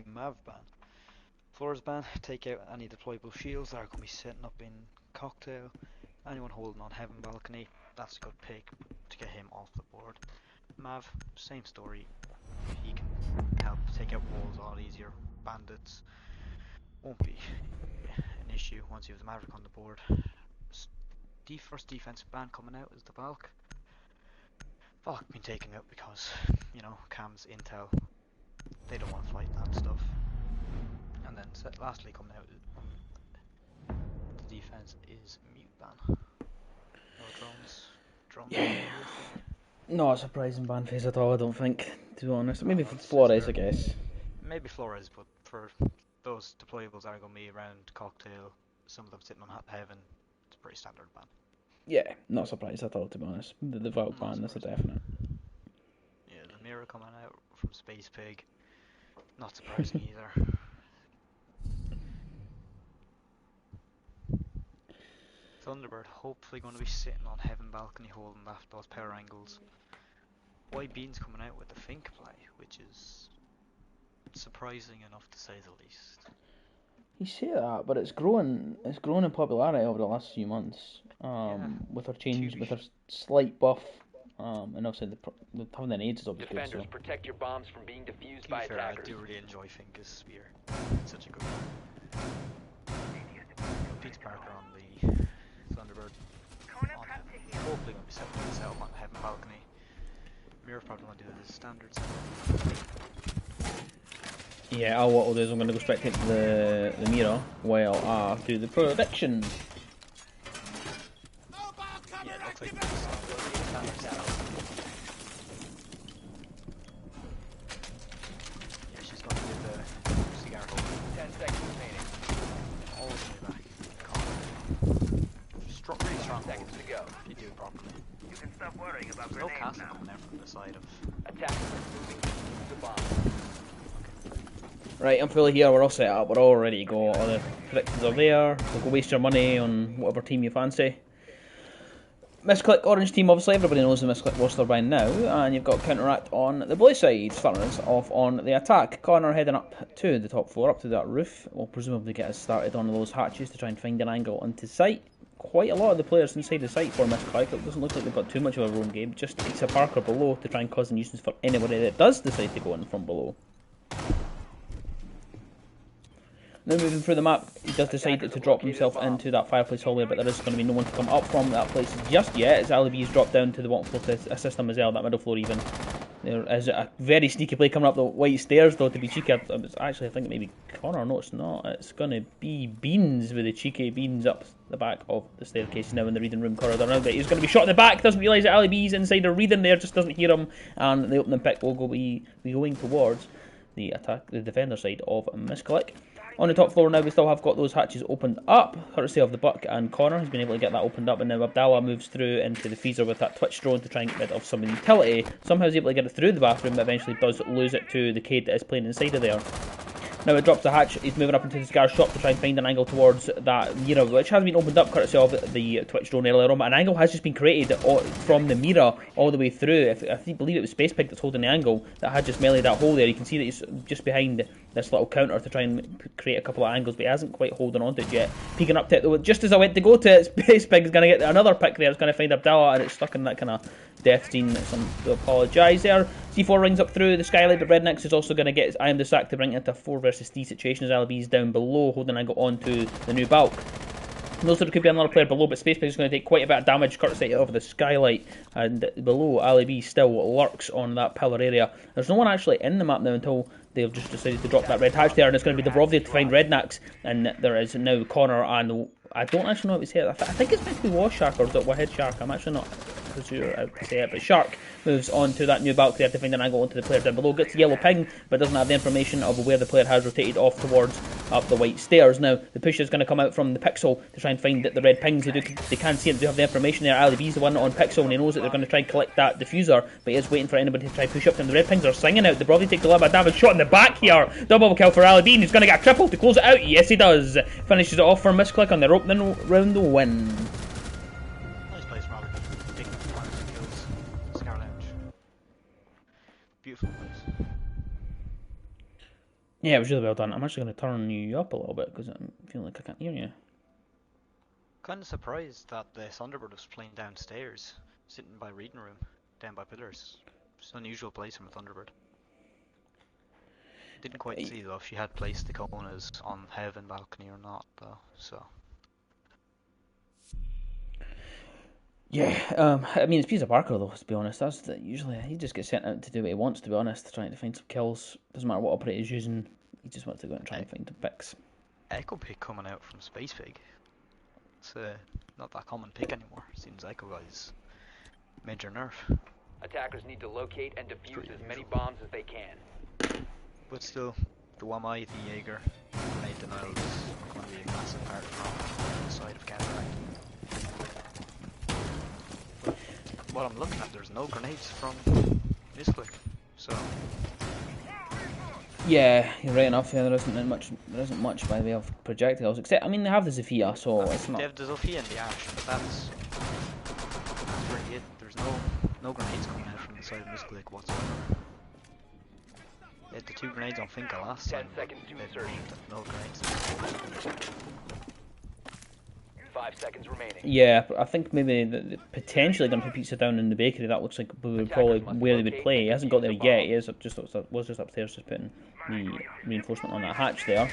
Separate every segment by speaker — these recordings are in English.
Speaker 1: the Mav ban. Floors ban, take out any deployable shields that are going to be setting up in Cocktail. Anyone holding on Heaven Balcony, that's a good pick to get him off the board. Mav, same story. He can help take out walls a lot easier. Bandits won't be an issue once you have the Maverick on the board. First defensive ban coming out is the Valk. Valk been taken out because, you know, cams, intel, they don't want to fight that stuff. And then lastly coming out, the defense is mute ban. No drones.
Speaker 2: Yeah. Not a surprising ban phase at all, I don't think, to be honest. Maybe for Flores, I guess.
Speaker 1: Maybe Flores, but for those deployables that are going to be around Cocktail, some of them sitting on Heaven, it's a pretty standard ban.
Speaker 2: Yeah, not surprised at all, to be honest. The Valk ban, that's a definite.
Speaker 1: Yeah, the mirror coming out from Space Pig, not surprising either. Thunderbird hopefully going to be sitting on Heaven Balcony holding those power angles. White Bean's coming out with the Fink play, which is surprising enough to say the least.
Speaker 2: You say that, but it's grown in popularity over the last few months. With her change, with her slight buff, and obviously having the nades is obviously good.
Speaker 3: Defenders, protect your bombs from being defused by attackers.
Speaker 1: I do really enjoy Fink's spear. It's such a good one. Pete's Parker on the Thunderbird. Hopefully going to be setting this out on Heaven Balcony. Mirror probably going to do the standard stuff.
Speaker 2: Yeah, what I'll do is I'm going to go straight into the mirror while I do the prediction.
Speaker 1: Yeah, it looks like the standard setup. Yeah, she's going to do the cigar hole.
Speaker 3: 10 seconds remaining.
Speaker 1: All the way back. Really strong
Speaker 3: seconds to go.
Speaker 1: If you do it properly.
Speaker 4: You can stop worrying about
Speaker 1: There's no
Speaker 4: grenades
Speaker 1: castle
Speaker 4: now.
Speaker 1: coming out from the side of...
Speaker 3: Attackers moving to the bomb.
Speaker 2: Right, I'm fully here, we're all set up, we're all ready to go. All the predictions are there. We'll go waste your money on whatever team you fancy. Missclick, orange team, obviously, everybody knows the Missclick roster by now. And you've got Counteract on the blue side, starting us off on the attack. Connor heading up to the top floor, up to that roof. We'll presumably get us started on those hatches to try and find an angle into sight. Quite a lot of the players inside the site for Missclick. It doesn't look like they've got too much of a roam game. Just takes a Parker below to try and cause a nuisance for anybody that does decide to go in from below. Now moving through the map, he does decide to drop himself into that fireplace hallway, but there is going to be no one to come up from that place just yet, as Ali B's dropped down to the bottom floor to assist him as well, that middle floor even. There is a very sneaky play coming up the white stairs though, to be cheeky. Actually, I think maybe Connor, no it's not. It's going to be Beans with the cheeky Beans up the back of the staircase now in the reading room corridor. Now, but he's going to be shot in the back, doesn't realise that Ali B's inside the reading there, just doesn't hear him, and the opening pick will be going towards the defender side of Missclick. On the top floor now, we still have got those hatches opened up, courtesy of the Buck and Connor, who's been able to get that opened up, and now Abdallah moves through into the freezer with that Twitch drone to try and get rid of some utility. Somehow he's able to get it through the bathroom, but eventually does lose it to the Cade that is playing inside of there. Now it drops the hatch, he's moving up into the cigar shop to try and find an angle towards that mirror, which has been opened up courtesy of the Twitch drone earlier on. An angle has just been created from the mirror all the way through. I believe it was Space Pig that's holding the angle that had just meleeed that hole there. You can see that he's just behind this little counter to try and create a couple of angles, but he hasn't quite holding on to it yet. Peeking up to it though, just as I went to go to it, Space Pig is going to get another pick there. It's going to find Abdallah, and it's stuck in that kind of death scene. So I do apologise there. C4 rings up through the skylight, but Rednex is also going to get I am the sack to bring it into a 4 versus 3 situation as LB's down below, holding an angle onto the new bulk. Knows that there could be another player below, but Space Pig is going to take quite a bit of damage courtesy of the skylight, and below Ali B still lurks on that pillar area. There's no one actually in the map now until they've just decided to drop that red hatch there, and it's going to be Dubrovnik to find Rednax, and there is now Connor, and I don't actually know what it's here. I think it's meant to be Wash Shark, or is it Wahed Shark? I'm actually not sure how to say it, but Shark moves on to that new bulk there to find an angle onto the player down below, gets the yellow ping, but doesn't have the information of where the player has rotated off towards up the white stairs. Now, the push is going to come out from the pixel to try and find the red pings. They can see it, they do have the information there. Ali B's the one on pixel, and he knows that they're going to try and collect that diffuser, but he is waiting for anybody to try and push up to him. The red pings are singing out. The Brody takes a little bit of damage, shot in the back here. Double kill for Ali B, and he's going to get a triple to close it out. Yes, he does. Finishes it off for Missclick on their opening round the win.
Speaker 1: Nice place, Robert. Big kills. Cigar Lounge. Beautiful place.
Speaker 2: Yeah, it was really well done. I'm actually going to turn you up a little bit because I'm feeling like I can't hear you.
Speaker 1: Kind of surprised that the Thunderbird was playing downstairs, sitting by reading room, down by pillars. It's an unusual place from a Thunderbird. Didn't quite see though if she had placed the Konas on heaven balcony or not though, so.
Speaker 2: Yeah, I mean, it's Peter Parker though, to be honest. Usually he just gets sent out to do what he wants, to be honest, trying to find some kills. Doesn't matter what operator he's using, he just wants to go out and try and find some picks.
Speaker 1: Echo pick coming out from Space Pig. It's not that common pick anymore. Seems Echo Guy's major nerf.
Speaker 3: Attackers need to locate and defuse as many bombs as they can.
Speaker 1: But still, the Wamai, the Jaeger, grenade denial is going to be a massive part from the side of Counteract. But what I'm looking at, there's no grenades from Missclick, so.
Speaker 2: Yeah, you're right enough. Yeah, there isn't much by way of projectiles, except I mean they have the Zephyr, so it's not.
Speaker 1: They have the Zofia and the Ash, but that's really it. There's no grenades coming out from the side of Missclick whatsoever. They had the 2 grenades on Finka last
Speaker 3: 10
Speaker 1: time.
Speaker 3: seconds to insertion.
Speaker 1: No grenades.
Speaker 3: 5 seconds remaining.
Speaker 2: Yeah, I think maybe potentially going to put Pizza down in the bakery. That looks like probably where they would play. He hasn't got there yet. He was just upstairs, just putting the reinforcement on that hatch there.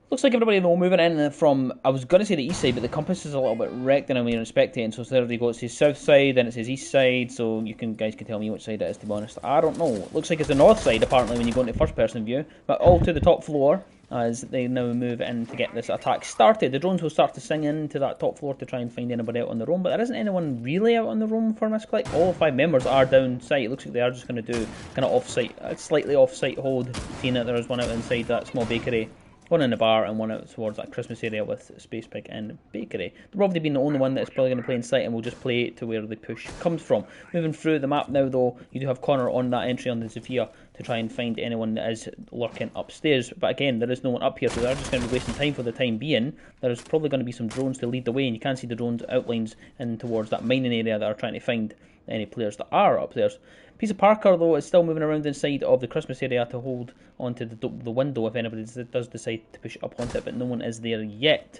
Speaker 2: Looks like everybody though moving in from, I was going to say the east side, but the compass is a little bit wrecked and when you're inspecting. So there they go. It says south side, then it says east side. So guys can tell me which side it is. To be honest, I don't know. It looks like it's the north side apparently when you go into first person view. But all to the top floor as they now move in to get this attack started. The drones will start to sing into that top floor to try and find anybody out on the roam, but there isn't anyone really out on the roam for Missclick. All 5 members are down site. It looks like they are just going to do kind of off-site, a slightly off-site hold, seeing that there is one out inside that small bakery, one in the bar and one out towards that Christmas area with Space Pig and Bakery. They've probably been the only one that's probably going to play in sight and will just play to where the push comes from. Moving through the map now though, you do have Connor on that entry on the Zephyr to try and find anyone that is lurking upstairs. But again, there is no one up here, so they're just going to be wasting time for the time being. There's probably going to be some drones to lead the way, and you can see the drones outlines in towards that mining area that are trying to find any players that are up there. Peter Parker though is still moving around inside of the Christmas area to hold onto the window if anybody does decide to push up onto it, but no one is there yet.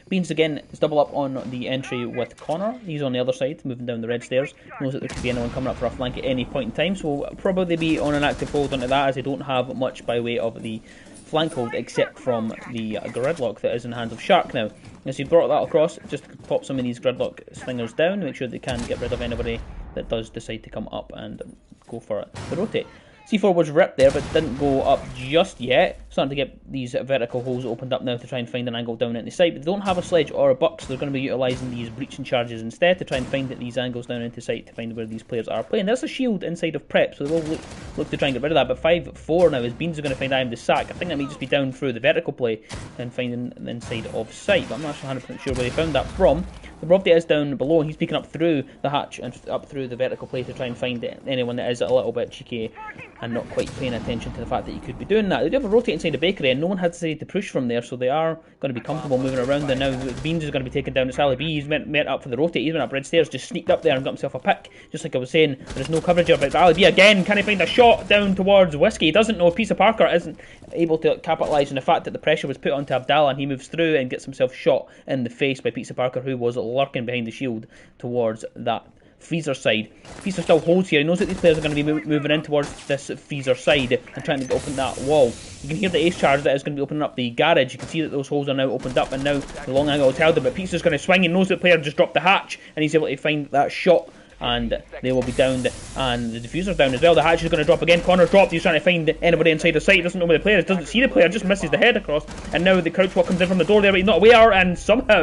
Speaker 2: Beans again is double up on the entry with Connor. He's on the other side, moving down the red stairs. Knows that there could be anyone coming up for a flank at any point in time, so will probably be on an active hold onto that as they don't have much by way of the flank hold except from the gridlock that is in the hands of Shark now. As he brought that across, just pop some of these gridlock slingers down, make sure they can get rid of anybody that does decide to come up and go for it. The rotate. C4 was ripped there, but didn't go up just yet. Starting to get these vertical holes opened up now to try and find an angle down into the site. But they don't have a sledge or a buck, so they're going to be utilising these breaching charges instead to try and find these angles down into sight to find where these players are playing. There's a shield inside of prep, so they will look to try and get rid of that. But 5-4 now, as Beans are going to find I am the sack. I think that may just be down through the vertical play and finding the inside of sight, but I'm not 100% sure where they found that from. The Robby is down below, and he's peeking up through the hatch and up through the vertical play to try and find anyone that is a little bit cheeky and not quite paying attention to the fact that you could be doing that. They do have a rotate inside the bakery, and no one had decided to push from there, so they are going to be comfortable moving around. And now Beans is going to be taken down to Sally B. He's met up for the rotate. He's went up red stairs, just sneaked up there and got himself a pick. Just like I was saying, there's no coverage of it. But Ali B again, can he find a shot down towards Whiskey? He doesn't know if Peter Parker isn't able to capitalise on the fact that the pressure was put onto Abdallah, and he moves through and gets himself shot in the face by Peter Parker, who was lurking behind the shield towards that freezer side. Freezer still holds here. He knows that these players are going to be moving in towards this freezer side and trying to open that wall. You can hear the ace charge that is going to be opening up the garage. You can see that those holes are now opened up, and now the long angle is held them. But Peter's going to swing. He knows that the player just dropped the hatch, and he's able to find that shot. And they will be downed, and the diffuser's down as well. The hatch is going to drop again. Connor's dropped. He's trying to find anybody inside the site. He doesn't know where the player is. Doesn't see the player. Just misses the head across. And now the crouch walk comes in from the door there, but he's not aware. And somehow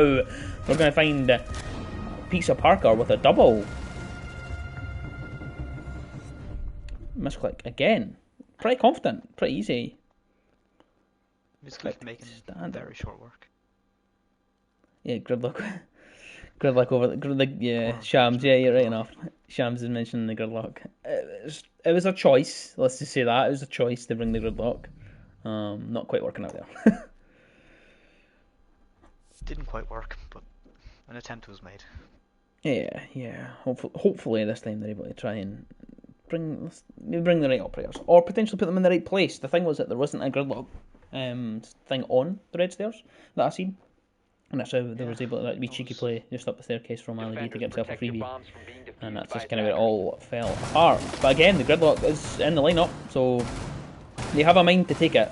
Speaker 2: we're going to find Peter Parker with a double. Misclick again. Pretty confident. Pretty easy.
Speaker 1: Missclick making very short work.
Speaker 2: Yeah, gridlock. Gridlock over the gridlock, yeah, Shams, yeah, you're right enough. Shams is mentioning the gridlock. It was a choice, let's just say that. It was a choice to bring the gridlock. Not quite working out there.
Speaker 1: Didn't quite work, but an attempt was made.
Speaker 2: Yeah. Hopefully this time they're able to try and maybe bring the right operators, or potentially put them in the right place. The thing was that there wasn't a gridlock thing on the red stairs that I seen, and that's how there was able to be cheeky play just up the staircase from Ali B to get himself a freebie, and that's just kind of where it all fell apart. But again, the gridlock is in the lineup, so they have a mind to take it.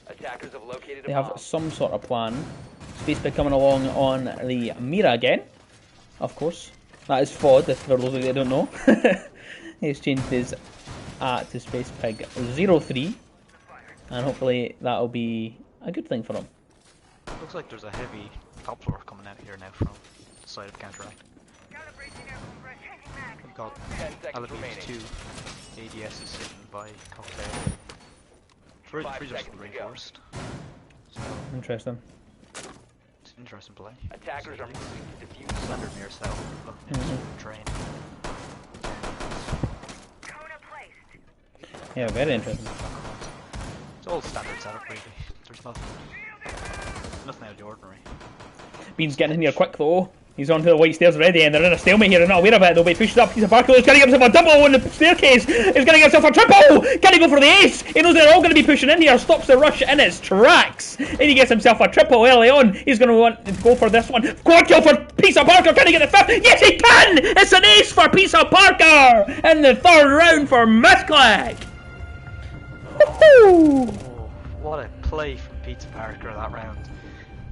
Speaker 3: Attackers have located a
Speaker 2: They have
Speaker 3: bomb.
Speaker 2: some sort of plan. Spacepig coming along on the Mira again, of course. That is FOD, if for those of you that don't know. He's changed his to Spacepig03, and hopefully that'll be a good thing for him.
Speaker 1: Looks like there's a heavy top floor coming out here now from the side of Counteract. We've got
Speaker 3: 10 seconds remaining.
Speaker 1: Elevates 2 ADS is sitting by Cocktail.
Speaker 3: 5
Speaker 1: Freezer's
Speaker 3: seconds to go.
Speaker 1: reinforced. So
Speaker 2: Interesting.
Speaker 1: it's an interesting play.
Speaker 3: Attackers are moving to defuse.
Speaker 1: Standard near cell, looking into the train.
Speaker 2: Yeah, very interesting.
Speaker 1: It's all standard setup really. There's nothing out of the ordinary.
Speaker 2: Bean's getting in here quick though. He's onto the white stairs already, and they're in a stalemate here. They're not aware of it. They'll be pushed up. He's a Barco. He's going to get himself a double on the staircase. He's going to get himself a triple. Can he go for the ace? He knows they're all going to be pushing in here. Stops the rush in its tracks. And he gets himself a triple early on. He's going to want to go for this one. Quad kill for Pizza Parker. Can he get the fifth? Yes, he can. It's an ace for Pizza Parker in the third round for Missclick. Woohoo!
Speaker 1: Oh, what a play from Pizza Parker that round.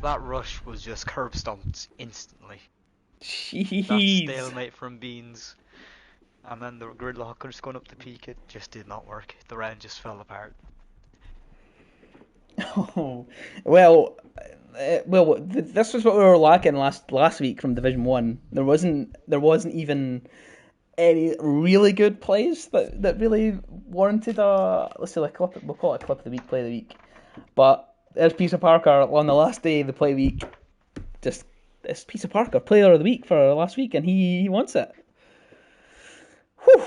Speaker 1: That rush was just curb stomped instantly. That
Speaker 2: Jeez.
Speaker 1: stalemate from Beans, and then the gridlock just going up the peak, it just did not work. The round just fell apart.
Speaker 2: Oh, well, this was what we were lacking last week from Division 1. There wasn't even any really good plays that really warranted let's say, we'll call it a clip of the week, play of the week. But there's Pizza Parker on the last day of the play week. Just it's Pizza Parker, player of the week for last week, and he wants it. Whew.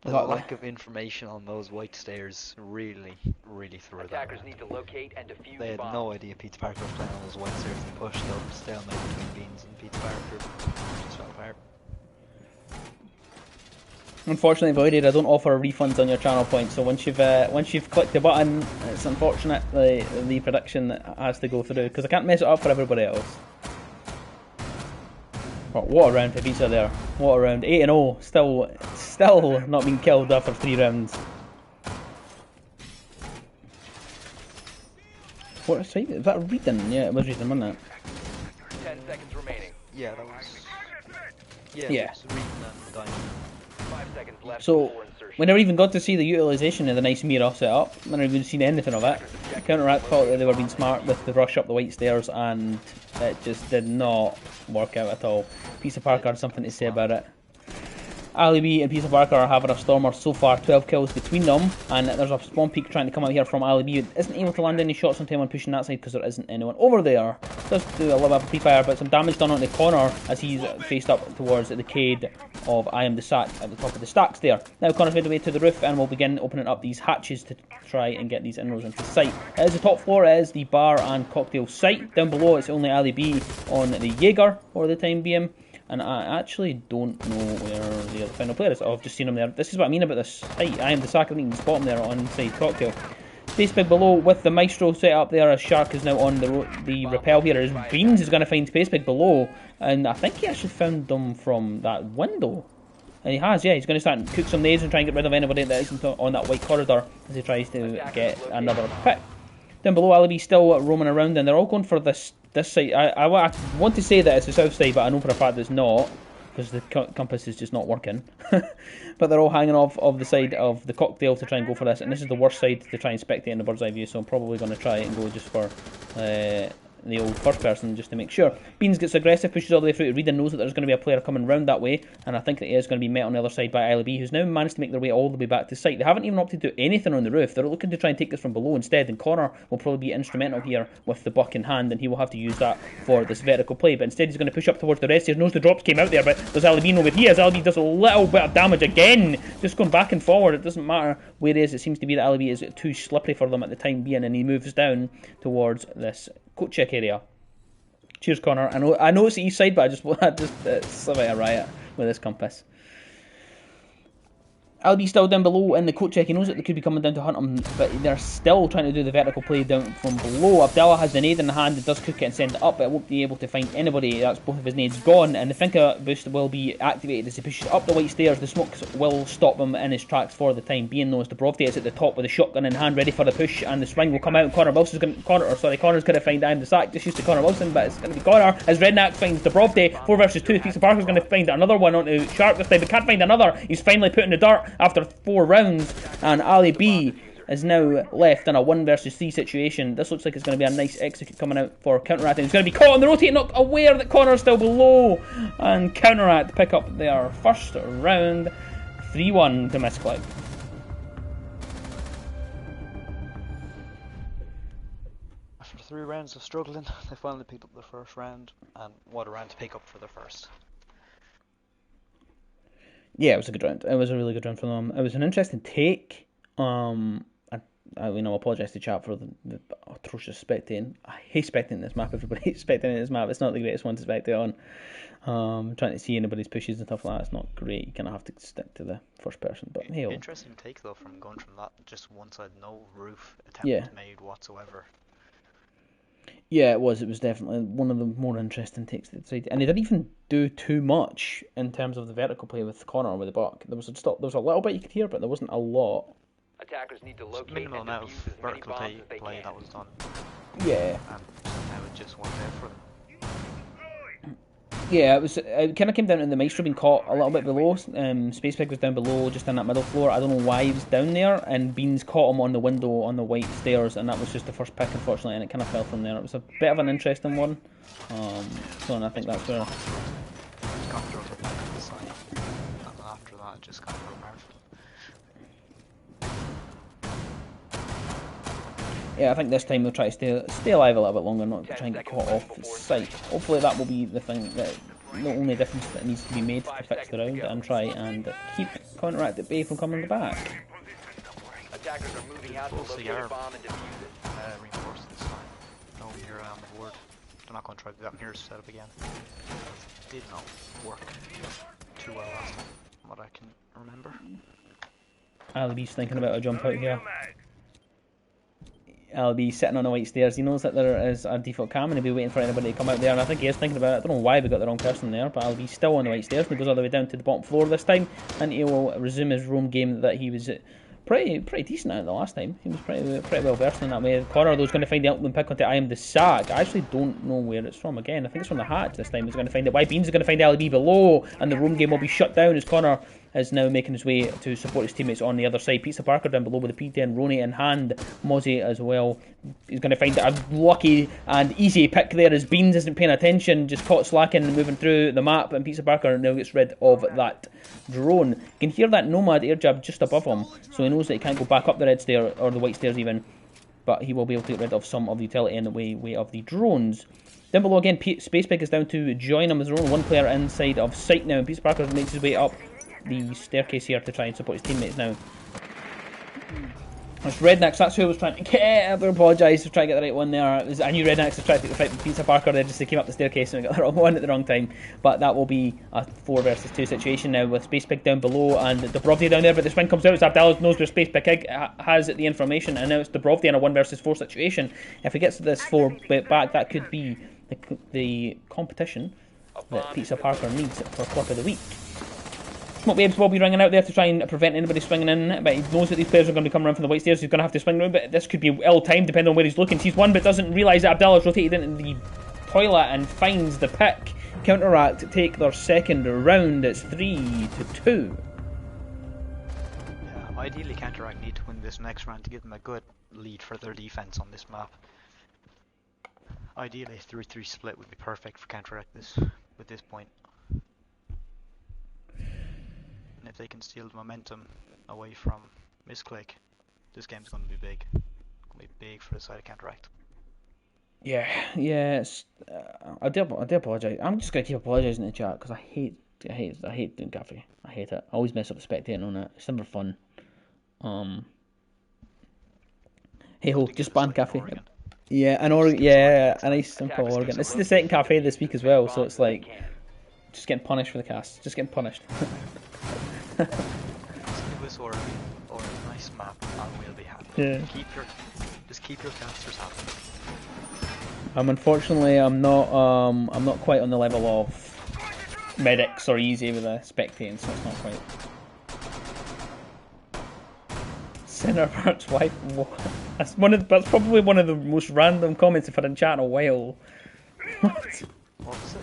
Speaker 1: The lack of information on those white stairs really threw that.
Speaker 3: Attackers need to locate and defuse
Speaker 1: They had
Speaker 3: bombs.
Speaker 1: no idea Pizza Parker was playing on those white stairs and pushed the stalemate between Beans and Pizza Parker just fell apart.
Speaker 2: Unfortunately, Voided, I don't offer refunds on your channel points. So once you've clicked the button, it's unfortunate the prediction that has to go through because I can't mess it up for everybody else. But what a round for Pizza there! What a round! 8-0, still not being killed after 3 rounds. What is it? Is that reading? Yeah, it was reading, wasn't it?
Speaker 3: 10 seconds remaining.
Speaker 1: Yeah, that was.
Speaker 2: Yeah.
Speaker 1: It's reading and dying.
Speaker 3: 5 seconds left
Speaker 2: So
Speaker 3: before insertion.
Speaker 2: we never even got to see the utilisation of the nice mirror setup. We never even seen anything of it. Counteract thought that they were being smart with the rush up the white stairs, and it just did not work out at all. Pizza Parker had something to say about it. Ali B and Pizza Parker are having a stormer so far, 12 kills between them, and there's a spawn peak trying to come out here from Ali B, who isn't able to land any shots on time on pushing that side because there isn't anyone over there. Does do a little bit of pre-fire, but some damage done on the corner as he's faced up towards the cade of I Am the Sack at the top of the stacks there. Now Connor's made the way to the roof and we'll begin opening up these hatches to try and get these inroads into sight. It is the top floor, it is the bar and cocktail site. Down below it's only Ali B on the Jaeger for the time being. And I actually don't know where the final player is. Oh, I've just seen him there. This is what I mean about this height. I Am the Sack, I think you can spot him there on side cocktail. Spacebig below with the Maestro set up there as Shark is now on the rappel here. As Beans is going to find Spacebig below. And I think he actually found them from that window. And he has, yeah. He's going to start and cook some nades and try and get rid of anybody that isn't on that white corridor as he tries to get another pick. Down below, Alibi still roaming around, and they're all going for this side. I want to say that it's the south side, but I know for a fact that it's not, because the compass is just not working. But they're all hanging off of the side of the cocktail to try and go for this, and this is the worst side to try and spectate in the bird's eye view, so I'm probably going to try and go just for the old first person just to make sure. Beans gets aggressive, pushes all the way through to Reed and knows that there's going to be a player coming round that way, and I think that he is going to be met on the other side by ILB, who's now managed to make their way all the way back to site. They haven't even opted to do anything on the roof. They're looking to try and take this from below instead, and Connor will probably be instrumental here with the buck in hand, and he will have to use that for this vertical play. But instead he's going to push up towards the rest. He knows the drops came out there, but there's ILB know where he is. ILB does a little bit of damage again, just going back and forward. It doesn't matter where he is. It seems to be that ILB is too slippery for them at the time being, and he moves down towards this coat check area. Cheers, Connor. I know it's the east side, but it's a bit of a riot. with this compass. Albi's still down below in the coat check. He knows that they could be coming down to hunt him, but they're still trying to do the vertical play down from below. Abdallah has the nade in the hand and does cook it and send it up, but it won't be able to find anybody. That's both of his nades gone, and the Finka boost will be activated as he pushes up the white stairs. The smokes will stop him in his tracks for the time being, though, as Dubrovdi is at the top with a shotgun in hand, ready for the push, and the swing will come out. And Connor's going to find I'm the sack. Just used to Connor Wilson, but it's going to be Connor as Redknack finds Dubrovdi. 4 versus 2. Pizza Parker's going to find another one onto Shark this time, but can't find another. He's finally put in the dirt after 4 rounds, and Ali B is now left in a 1 versus 3 situation. This looks like it's going to be a nice execute coming out for Counteract. He's going to be caught on the rotate, not aware that Connor's still below, and Counteract pick up their first round, 3-1 to Missclick.
Speaker 1: After 3 rounds of struggling, they finally picked up their first round, and what a round to pick up for their first.
Speaker 2: Yeah, it was a good round. It was a really good round for them. It was an interesting take. I apologise to chat for the atrocious spectating. I hate spectating this map. Everybody hates spectating this map. It's not the greatest one to spectate on. Trying to see anybody's pushes and stuff like that, it's not great. You kind of have to stick to the first person. But hey,
Speaker 1: interesting take though, from going from that just one side, no roof attempt made whatsoever.
Speaker 2: Yeah, it was. It was definitely one of the more interesting takes that side, and they didn't even do too much in terms of the vertical play with Connor with the buck. There was a little bit you could hear, but there wasn't a lot.
Speaker 3: Attackers need to locate
Speaker 1: minimal
Speaker 3: and
Speaker 1: amount of
Speaker 3: defuse as many
Speaker 1: vertical
Speaker 3: bombs as they
Speaker 1: play
Speaker 3: can.
Speaker 1: that was done.
Speaker 2: Yeah.
Speaker 1: And now it just wasn't there for them.
Speaker 2: Yeah, it kind of came down to the Maestro being caught a little bit below. Space Pig was down below, just on that middle floor. I don't know why he was down there, and Beans caught him on the window on the white stairs, and that was just the first pick, unfortunately, and it kind of fell from there. It was a bit of an interesting one. And I think that's where.
Speaker 1: The side, and after that, it just kind of broke apart.
Speaker 2: Yeah, I think this time they'll try to stay alive a little bit longer, not try and get caught off sight. Hopefully that will be the thing, that the only difference that needs to be made to fix the round, and try and keep Counteract at bay from coming back.
Speaker 3: Attackers are moving out to locate a bomb and defuse it.
Speaker 1: Reinforced this time. No mirror on the board. They're not going to try to do that mirror setup again. It did not work too well last time, from what I can remember.
Speaker 2: Alibi's thinking about a jump out here. Alibi sitting on the white stairs. He knows that there is a default cam and he'll be waiting for anybody to come out there, and I think he is thinking about it. I don't know why we got the wrong person there, but Alibi's still on the white stairs, and he goes all the way down to the bottom floor this time, and he will resume his roam game that he was pretty decent at the last time. He was pretty well versed in that way. Connor, though, is going to find the ultimate pick onto I am the sack. I actually don't know where it's from again. I think it's from the hatch this time. He's going to find it. Why Beans is going to find Alibi below, and the roam game will be shut down as Connor is now making his way to support his teammates on the other side. Pizza Parker down below with the P10, Roney in hand, Mozzie as well. He's going to find a lucky and easy pick there as Beans isn't paying attention, just caught slacking and moving through the map, and Pizza Parker now gets rid of that drone. You can hear that Nomad air jab just above him, so he knows that he can't go back up the red stair, or the white stairs even, but he will be able to get rid of some of the utility in the way of the drones. Down below again, Space Pig is down to join him as their own one player inside of sight now, and Pizza Parker makes his way up the staircase here to try and support his teammates now. It's Redknack, that's who I was trying to get. I do apologise for trying to get the right one there. I knew Redknack was trying to take the fight with Pizza Parker there, just they came up the staircase and we got the wrong one at the wrong time. But that will be a 4 versus 2 situation now with Space Pig down below and Dubrovdi down there, but the swing comes out as Abdallah knows where Space Pig has the information, and now it's Dubrovdi in a 1 versus 4 situation. If he gets this 4 bit back, that could be the competition that Pizza Parker needs for Clip of the Week. Smoke Waves will be ringing out there to try and prevent anybody swinging in, but he knows that these players are going to come around from the white stairs. He's going to have to swing around, but this could be ill-timed depending on where he's looking. Sees one but doesn't realise that Abdallah's rotated into the toilet and finds the pick. Counteract take their second round. It's 3-2.
Speaker 1: Yeah, ideally Counteract need to win this next round to give them a good lead for their defense on this map. Ideally, a 3-3 split would be perfect for Counteract with this point. And if they can steal the momentum away from Missclick, this game's going to be big. It's going to be big for the side of Counteract.
Speaker 2: Yeah. I do apologise. I'm just going to keep apologising in the chat because I hate doing cafe. I hate it. I always mess up spectating on it. It's never fun. Hey ho, just ban cafe. Yeah, and Oregon. Yeah, a nice simple Oregon. This is the second cafe this week as well, so it's like Just getting punished for the cast. Just getting punished.
Speaker 1: Lewis or a nice map, and we'll be happy.
Speaker 2: Yeah.
Speaker 1: Just keep your casters happy.
Speaker 2: Unfortunately, I'm not quite on the level of medics or easy with a spectating, so it's not quite. Center Park's wife. That's probably one of the most random comments I've had in chat in a while.
Speaker 1: What was it?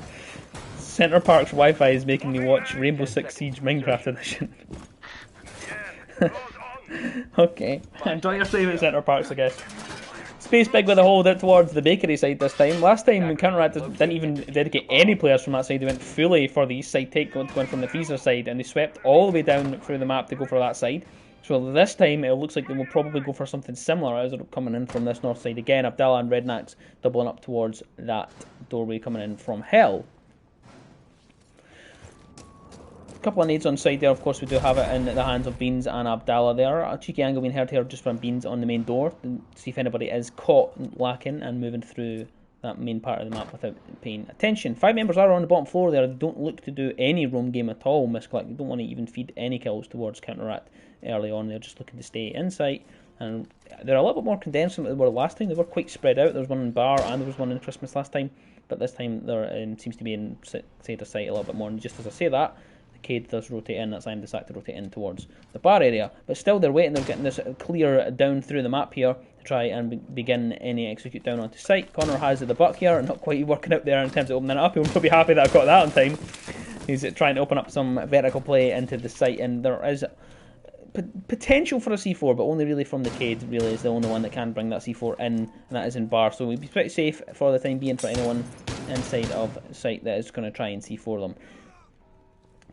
Speaker 2: Center Park's Wi-Fi is making me watch Rainbow Six Siege Minecraft Edition. Okay, enjoy your save at Center Parks, I guess. Space Big with a hold out towards the bakery side this time. Last time Counteract didn't even dedicate any players from that side. They went fully for the east side take, going from the freezer side, and they swept all the way down through the map to go for that side. So this time it looks like they will probably go for something similar as they're coming in from this north side again. Abdallah and Rednax doubling up towards that doorway coming in from hell. Couple of nades on side there. Of course, we do have it in the hands of Beans and Abdallah there. A cheeky angle being heard here just from Beans on the main door to see if anybody is caught lacking and moving through that main part of the map without paying attention. 5 members are on the bottom floor there. They don't look to do any roam game at all, Missclick. They don't want to even feed any kills towards Counteract early on. They're just looking to stay in sight. And they're a little bit more condensed than they were last time. They were quite spread out. There was one in Bar and there was one in Christmas last time. But this time there seems to be in side to sight a little bit more. And just as I say that, Cade does rotate in, that's I'm decided to rotate in towards the bar area. But still they're waiting, they're getting this clear down through the map here to try and begin any execute down onto site. Connor has the buck here, not quite working out there in terms of opening it up. He'll be happy that I've got that on time. He's trying to open up some vertical play into the site, and there is potential for a C4, but only really from the Cade really is the only one that can bring that C4 in, and that is in bar. So we'd be pretty safe for the time being for anyone inside of site that is going to try and C4 them.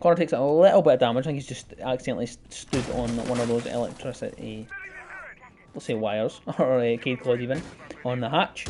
Speaker 2: Connor takes a little bit of damage. I think he's just accidentally stood on one of those electricity, let's say wires, or a Cade claws even, on the hatch.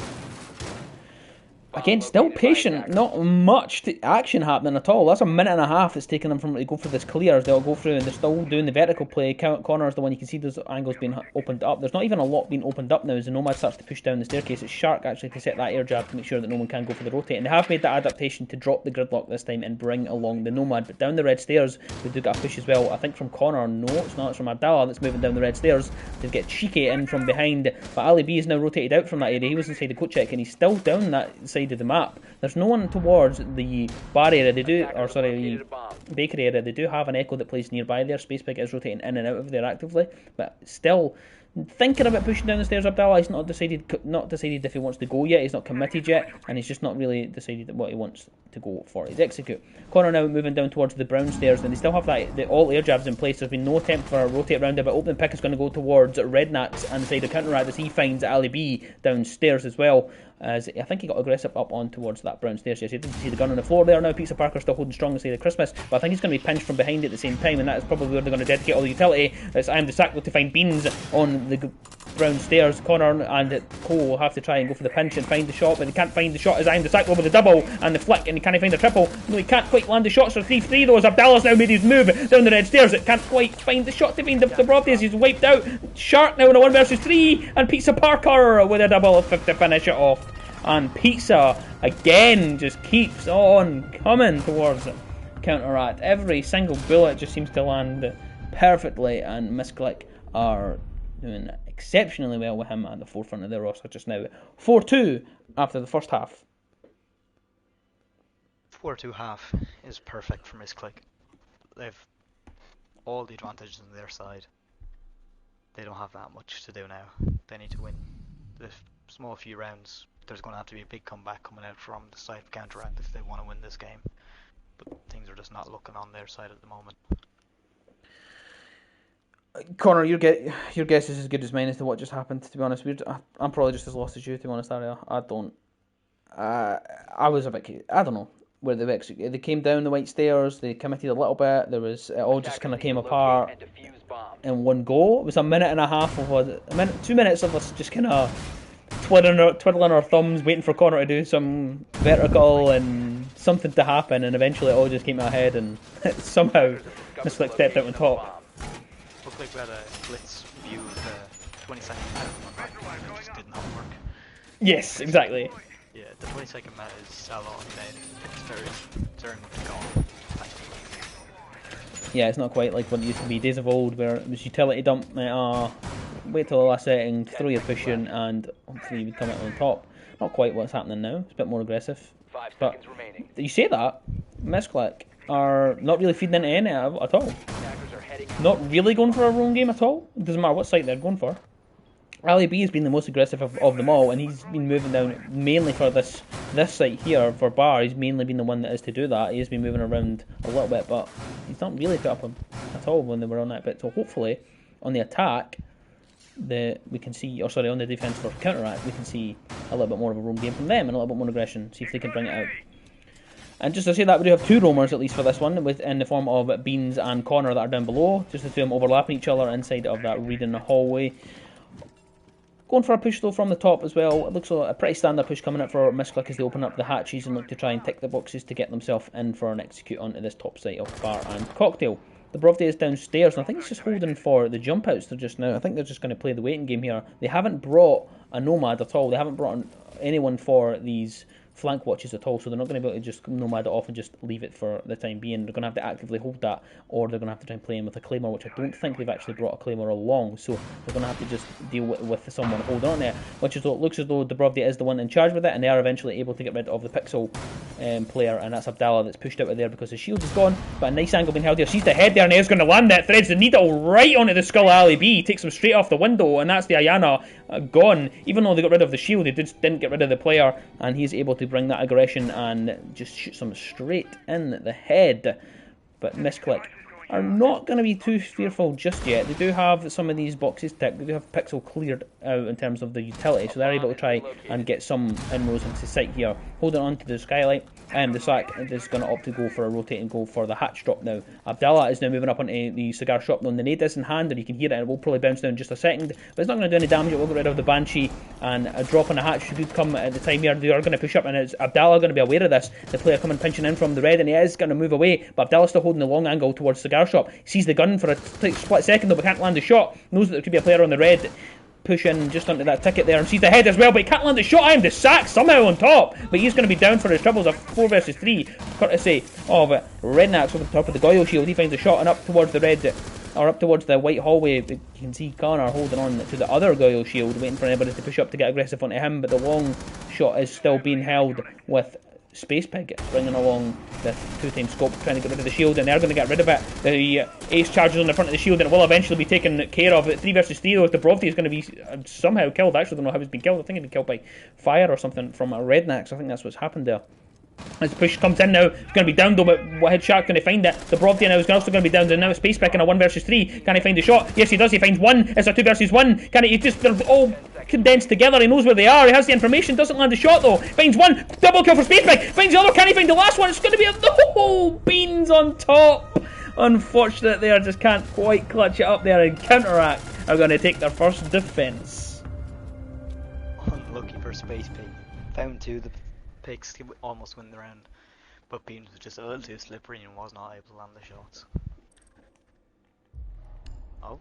Speaker 2: Again, still patient, not much action happening at all. That's a minute and a half it's taken them to go for this clear. They'll go through and they're still doing the vertical play. Connor is the one, you can see those angles being opened up. There's not even a lot being opened up now as the Nomad starts to push down the staircase. It's Shark actually to set that air jab to make sure that no one can go for the rotate. And they have made that adaptation to drop the gridlock this time and bring along the Nomad. But down the red stairs, they do get a push as well. I think from Connor, no, it's not. It's from Abdallah that's moving down the red stairs. They get cheeky in from behind. But Ali B is now rotated out from that area. He was inside the coat check and he's still down that side of the map. There's no one towards the bar area. They do, or sorry, the bakery area. They do have an echo that plays nearby there. Space Pig is rotating in and out of there actively, but still thinking about pushing down the stairs. Abdallah, he's not decided if he wants to go yet. He's not committed yet, and he's just not really decided what he wants to go for his execute. Connor now moving down towards the brown stairs, and they still have that all air jabs in place. There's been no attempt for a rotate around it, but opening pick is going to go towards Rednax and the side of Counteract as he finds Ali B downstairs as well. As I think he got aggressive up on towards that brown stairs. Yes, you didn't see the gun on the floor there. Now Pizza Parker still holding strong inside of Christmas, but I think he's going to be pinched from behind at the same time, and that is probably where they're going to dedicate all the utility. It's I am the Sackle to find Beans on the brown stairs. Connor and Cole will have to try and go for the pinch and find the shot, but they can't find the shot as I am the Sackle with the double and the flick, and he can't find the triple. No, he can't quite land the shots for 3-3 though, as Abdallah's now made his move down the red stairs. It can't quite find the shot to find the properties. He's wiped out. Shark now in a 1 versus 3, and Pizza Parker with a double to finish it off. And Pizza again just keeps on coming towards Counteract. Every single bullet just seems to land perfectly, and Missclick are doing exceptionally well with him at the forefront of their roster just now. 4-2 after the first half.
Speaker 1: 4-2 half is perfect for Missclick. They've all the advantages on their side. They don't have that much to do now. They need to win the small few rounds. There's going to have to be a big comeback coming out from the side of Counteract if they want to win this game. But things are just not looking on their side at the moment.
Speaker 2: Connor, your guess is as good as mine as to what just happened, to be honest. I'm probably just as lost as you, to be honest, Aria. I was a bit... I don't know where they executed. They came down the white stairs, they committed a little bit, there was... It all just kind of came apart in one go. It was a minute and a half of... 2 minutes of us just kind of... twiddling our thumbs, waiting for Connor to do some vertical and something to happen, and eventually it all just came to a head, and somehow Missclick stepped out on top.
Speaker 1: Looked like we had a blitz view of the 20 seconds out, and it just did not work.
Speaker 2: Yes, exactly.
Speaker 1: Yeah, the 20-second meta is a lot dead. It's very much gone.
Speaker 2: Yeah, it's not quite like what it used to be. Days of old, where it was utility dump, wait till the last setting, throw your push in, and hopefully you would come out on top. Not quite what's happening now. It's a bit more aggressive.
Speaker 3: 5
Speaker 2: But
Speaker 3: seconds remaining.
Speaker 2: you say that, Missclick are not really feeding into any at all.
Speaker 3: Attackers are heading out.
Speaker 2: Not really going for a roam game at all. It doesn't matter what site they're going for. Ali B has been the most aggressive of them all, and he's been moving down mainly for this site here for Bar. He's mainly been the one that is to do that. He has been moving around a little bit, but he's not really put up at all when they were on that bit. So hopefully, on the attack, we can see, or sorry, on the defense for Counteract, we can see a little bit more of a roam game from them and a little bit more aggression. See if they can bring it out. And just to say that, we do have 2 roamers at least for this one, in the form of Beans and Connor that are down below. Just the 2 of them overlapping each other inside of that reading hallway. Going for a push though from the top as well. It looks like a pretty standard push coming up for Missclick as they open up the hatches and look to try and tick the boxes to get themselves in for an execute onto this top site of Bar and Cocktail. The Brovde is downstairs, and I think it's just holding for the jump outs there just now. I think they're just going to play the waiting game here. They haven't brought a Nomad at all. They haven't brought anyone for these flank watches at all, so they're not going to be able to just Nomad it off and just leave it for the time being. They're going to have to actively hold that, or they're going to have to try and play in with a Claymore, which I don't think they've actually brought a Claymore along, so they're going to have to just deal with someone holding on there, which is, it looks as though Dubrovde is the one in charge with it, and they are eventually able to get rid of the Pixel player, and that's Abdallah that's pushed out of there because his shield is gone, but a nice angle being held here. Sees the head there, and he's going to land that, threads the needle right onto the skull of Ali B, takes him straight off the window, and that's the Ayana gone. Even though they got rid of the shield, they didn't get rid of the player, and he's able to bring that aggression and just shoots him straight in the head. But Missclick are not going to be too fearful just yet. They do have some of these boxes ticked. They do have Pixel cleared out in terms of the utility, so they're able to try and get some inroads into sight here. Holding on to the skylight, and the sack is going to opt to go for a rotating goal for the hatch drop now. Abdallah is now moving up onto the cigar shop though, and the nade is in hand, and you can hear it, and it will probably bounce down in just a second, but it's not going to do any damage. It will get rid of the Banshee, and a drop on the hatch should come at the time here. They are going to push up, and it's Abdallah going to be aware of this. The player coming pinching in from the red, and he is going to move away, but Abdallah's still holding the long angle towards cigar shop. Sees the gun for a split second though, but can't land the shot. Knows that there could be a player on the red. Push in just onto that ticket there and sees the head as well, but he can't land the shot. I am the sack somehow on top, but he's going to be down for his troubles. A 4 versus 3 courtesy of Rednax over the top of the Goyle shield. He finds a shot and up towards the red, or up towards the white hallway. You can see Connor holding on to the other Goyle shield, waiting for anybody to push up to get aggressive onto him, but the long shot is still being held with Space Pig bringing along the 2-time scope, trying to get rid of the shield, and they're going to get rid of it. The ace charges on the front of the shield, and it will eventually be taken care of. 3 versus 3 though, if the Brovde is going to be somehow killed. I actually don't know how he's been killed. I think he's been killed by fire or something from a Rednax. I think that's what's happened there. As the push comes in now, it's going to be down though, but what head shark can he find it? The Brovde now is also going to be down, and now it's Space Pick in a 1 versus 3. Can he find the shot? Yes, he does. He finds one. It's a 2 versus 1. Can he? They're all condensed together. He knows where they are. He has the information. Doesn't land the shot though. Finds one. Double kill for Space Pick. Finds the other. Can he find the last one? It's going to be a Beans on top. Unfortunate there. Just can't quite clutch it up there. And Counteract are going to take their first defense.
Speaker 1: Unlucky for Space Pig. Found 2. The pigs almost win the round, but Beans was just a little too slippery and was not able to land the shots. Oh.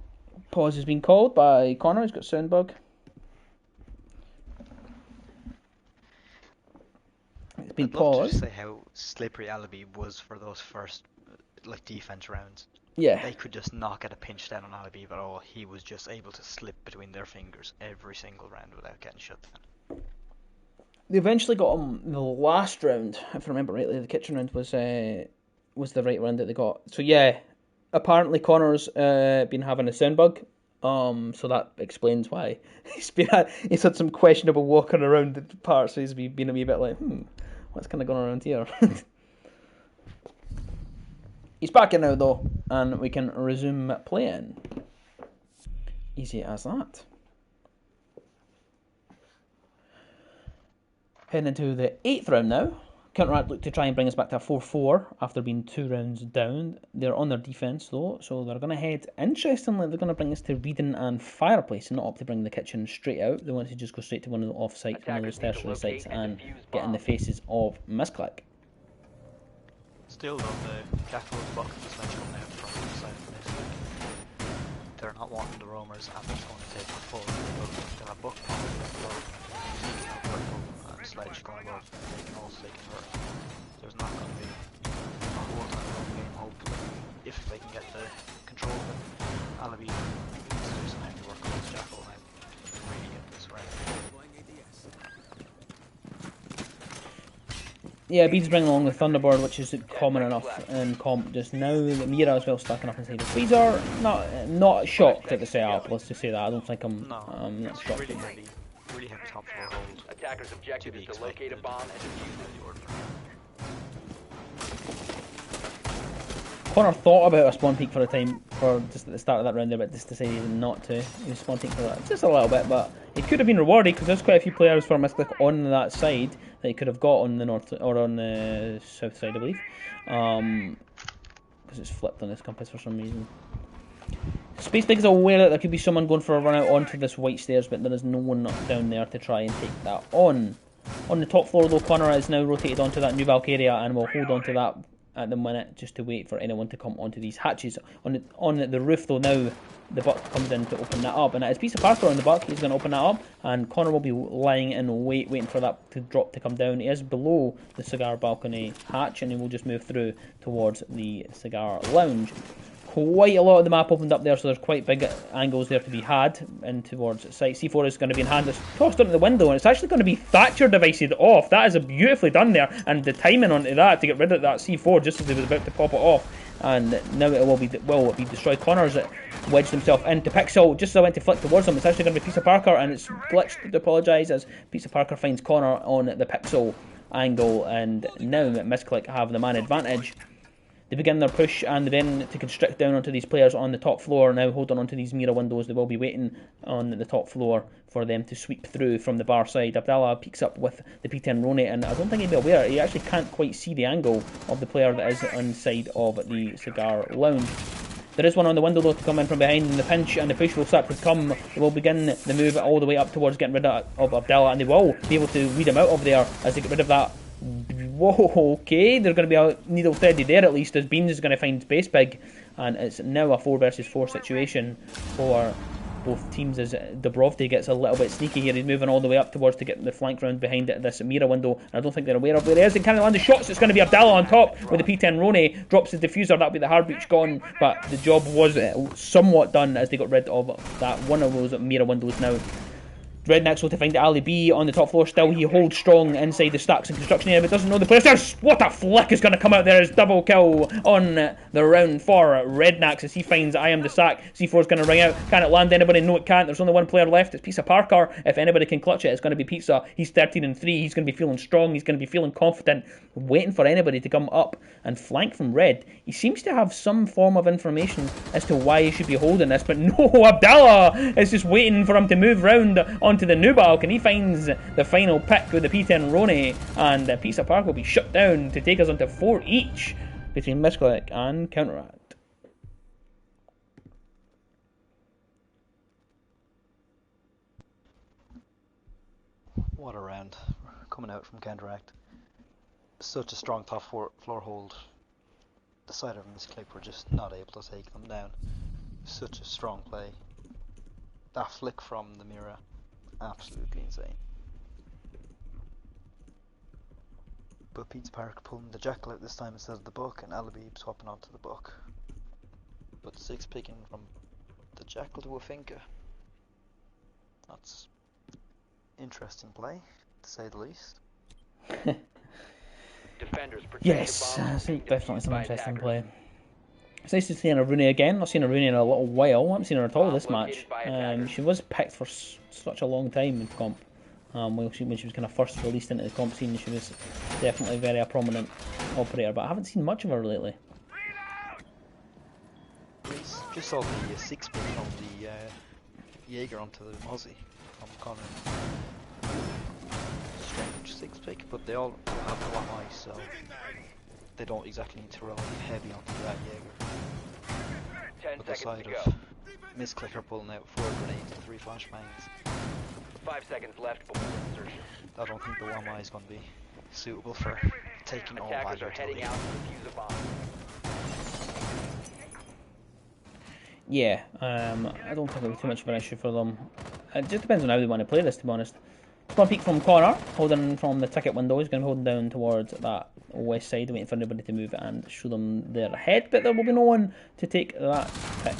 Speaker 2: Pause has been called by Connor. He's got sound bug. It's been paused.
Speaker 1: I'd love to just say how slippery Alibi was for those first defense rounds.
Speaker 2: Yeah.
Speaker 1: They could just not get a pinch down on Alibi at all. He was just able to slip between their fingers every single round without getting shut down.
Speaker 2: They eventually got him in the last round, if I remember rightly. The kitchen round was the right round that they got. So yeah, apparently Connor's been having a sound bug. So that explains why he's had some questionable walking around the part. So he's been a wee bit like, what's kind of going on around here? He's back in now though, and we can resume playing. Easy as that. Heading into the 8th round now. Counteract look to try and bring us back to a 4-4 after being 2 rounds down. They're on their defence though, so they're going to head, interestingly, they're going to bring us to Reading and Fireplace and not opt to bring the kitchen straight out. They want to just go straight to one of the off-site, one of those tertiary sites and get in the faces of Missclick.
Speaker 1: Still though, the Jackals box is eventually coming out from the side of Missclick. They're not wanting the roamers and they're going to take the full. They'll have book and sledge going above and taking all stake and work. There's not going to be a whole ton of run game, hopefully, if they can get the control of it. Alibi needs to do some heavy work on this Jackal now to really get this right.
Speaker 2: Yeah, Bede's bringing along the Thunderbird, which is common enough in comp just now. The Mira as well stacking up inside. The Bedes are not shocked at the setup, let's just say that. I don't think I'm not shocked.
Speaker 1: Really heavy top floor hold.
Speaker 3: Attackers' objective is to locate a bomb and defuse it.
Speaker 2: Connor thought about a spawn peek for a time, for just at the start of that round there, but just decided not to. He was spawn peek for that just a little bit, but it could have been rewarded because there's quite a few players for Missclick on that side that he could have got on the north or on the south side, I believe, because it's flipped on this compass for some reason. Space Big is aware that there could be someone going for a run out onto this white stairs, but there is no one down there to try and take that on. On the top floor though, Connor is now rotated onto that new Valk area and will hold on to that at the minute just to wait for anyone to come onto these hatches. On the roof though, now the buck comes in to open that up, and it is Pizza Parker on the buck. He's going to open that up, and Connor will be lying in wait, waiting for that to drop to come down. He is below the cigar balcony hatch, and he will just move through towards the cigar lounge. Quite a lot of the map opened up there, so there's quite big angles there to be had in towards site. C4 is going to be in hand. It's tossed onto the window, and it's actually going to be Thatcher deviced off. That is beautifully done there, and the timing onto that to get rid of that C4 just as he was about to pop it off. And now it will be destroyed. Connor's wedged himself into Pixel just as I went to flick towards him. It's actually going to be Pizza Parker, and it's glitched to apologise as Pizza Parker finds Connor on the Pixel angle, and now Missclick have the man advantage. They begin their push and they then to constrict down onto these players on the top floor. Now holding onto these Mira windows, they will be waiting on the top floor for them to sweep through from the bar side. Abdallah peeks up with the P10 Roni, and I don't think he'd be aware. He actually can't quite see the angle of the player that is inside of the cigar lounge. There is one on the window though to come in from behind, and the pinch and the push will start to come. They will begin the move all the way up towards getting rid of Abdallah, and they will be able to weed him out of there as they get rid of that. Whoa, okay, there's going to be a needle threaded there at least, as Beans is going to find Space Big, and it's now a 4 versus 4 situation for both teams as Dubrovdy gets a little bit sneaky here. He's moving all the way up towards to get the flank round behind this Mira window, and I don't think they're aware of where he is. They can't land the shots. It's going to be Abdallah on top with the P10 Roni, drops the diffuser. That'll be the hard breach gone, but the job was somewhat done as they got rid of that one of those Mira windows now. Redneck's will to find Ali B on the top floor. Still, he holds strong inside the stacks and construction area, but doesn't know the players. There's what a flick is going to come out there as double kill on the round for Redneck as he finds I am the sack. C4 is going to ring out. Can it land anybody? No, it can't. There's only one player left. It's Pizza Parker. If anybody can clutch it, it's going to be Pizza. He's 13-3. He's going to be feeling strong. He's going to be feeling confident, waiting for anybody to come up and flank from Red. He seems to have some form of information as to why he should be holding this, but no, Abdallah is just waiting for him to move round onto the Nubalk, and he finds the final pick with the P10 Roni, and Pizza Park will be shut down to take us onto 4 each between Missclick and Counteract.
Speaker 1: What a round coming out from Counteract. Such a strong top floor hold. The side of Missclick were just not able to take them down. Such a strong play. That flick from the Mira, absolutely insane. But Pizza Park pulling the Jackal out this time instead of the Buck, and Alibi swapping onto the Buck. But 6 picking from the Jackal to a Finka. That's interesting play, to say the least.
Speaker 2: Yes, I think definitely some interesting play. It's nice to see a Rooney again. I've seen a Rooney in a little while. I haven't seen her at all this match. She was picked for such a long time in comp. When she was kind of first released into the comp scene, she was definitely very a prominent operator, but I haven't seen much of her lately.
Speaker 1: Just saw the 6 pick from the Jaeger onto the Mozzie from Connor. Strange 6 pick, but they all have the 1 eye, so they don't exactly need to roll heavy onto that Jaeger. But the side of Missclick are pulling out 4 grenades and 3 flashbangs.
Speaker 3: 5 seconds left before insertion.
Speaker 1: I don't think the 1 eye is going to be suitable for taking all
Speaker 3: Attackers
Speaker 1: value
Speaker 3: are
Speaker 1: to
Speaker 3: heading
Speaker 1: the
Speaker 3: out to defuse a bomb.
Speaker 2: Yeah, I don't think it'll be too much of an issue for them. It just depends on how they want to play this, to be honest. Spawn peek from corner, holding from the ticket window. He's going to be holding down towards that west side, waiting for anybody to move and show them their head. But there will be no one to take that pick.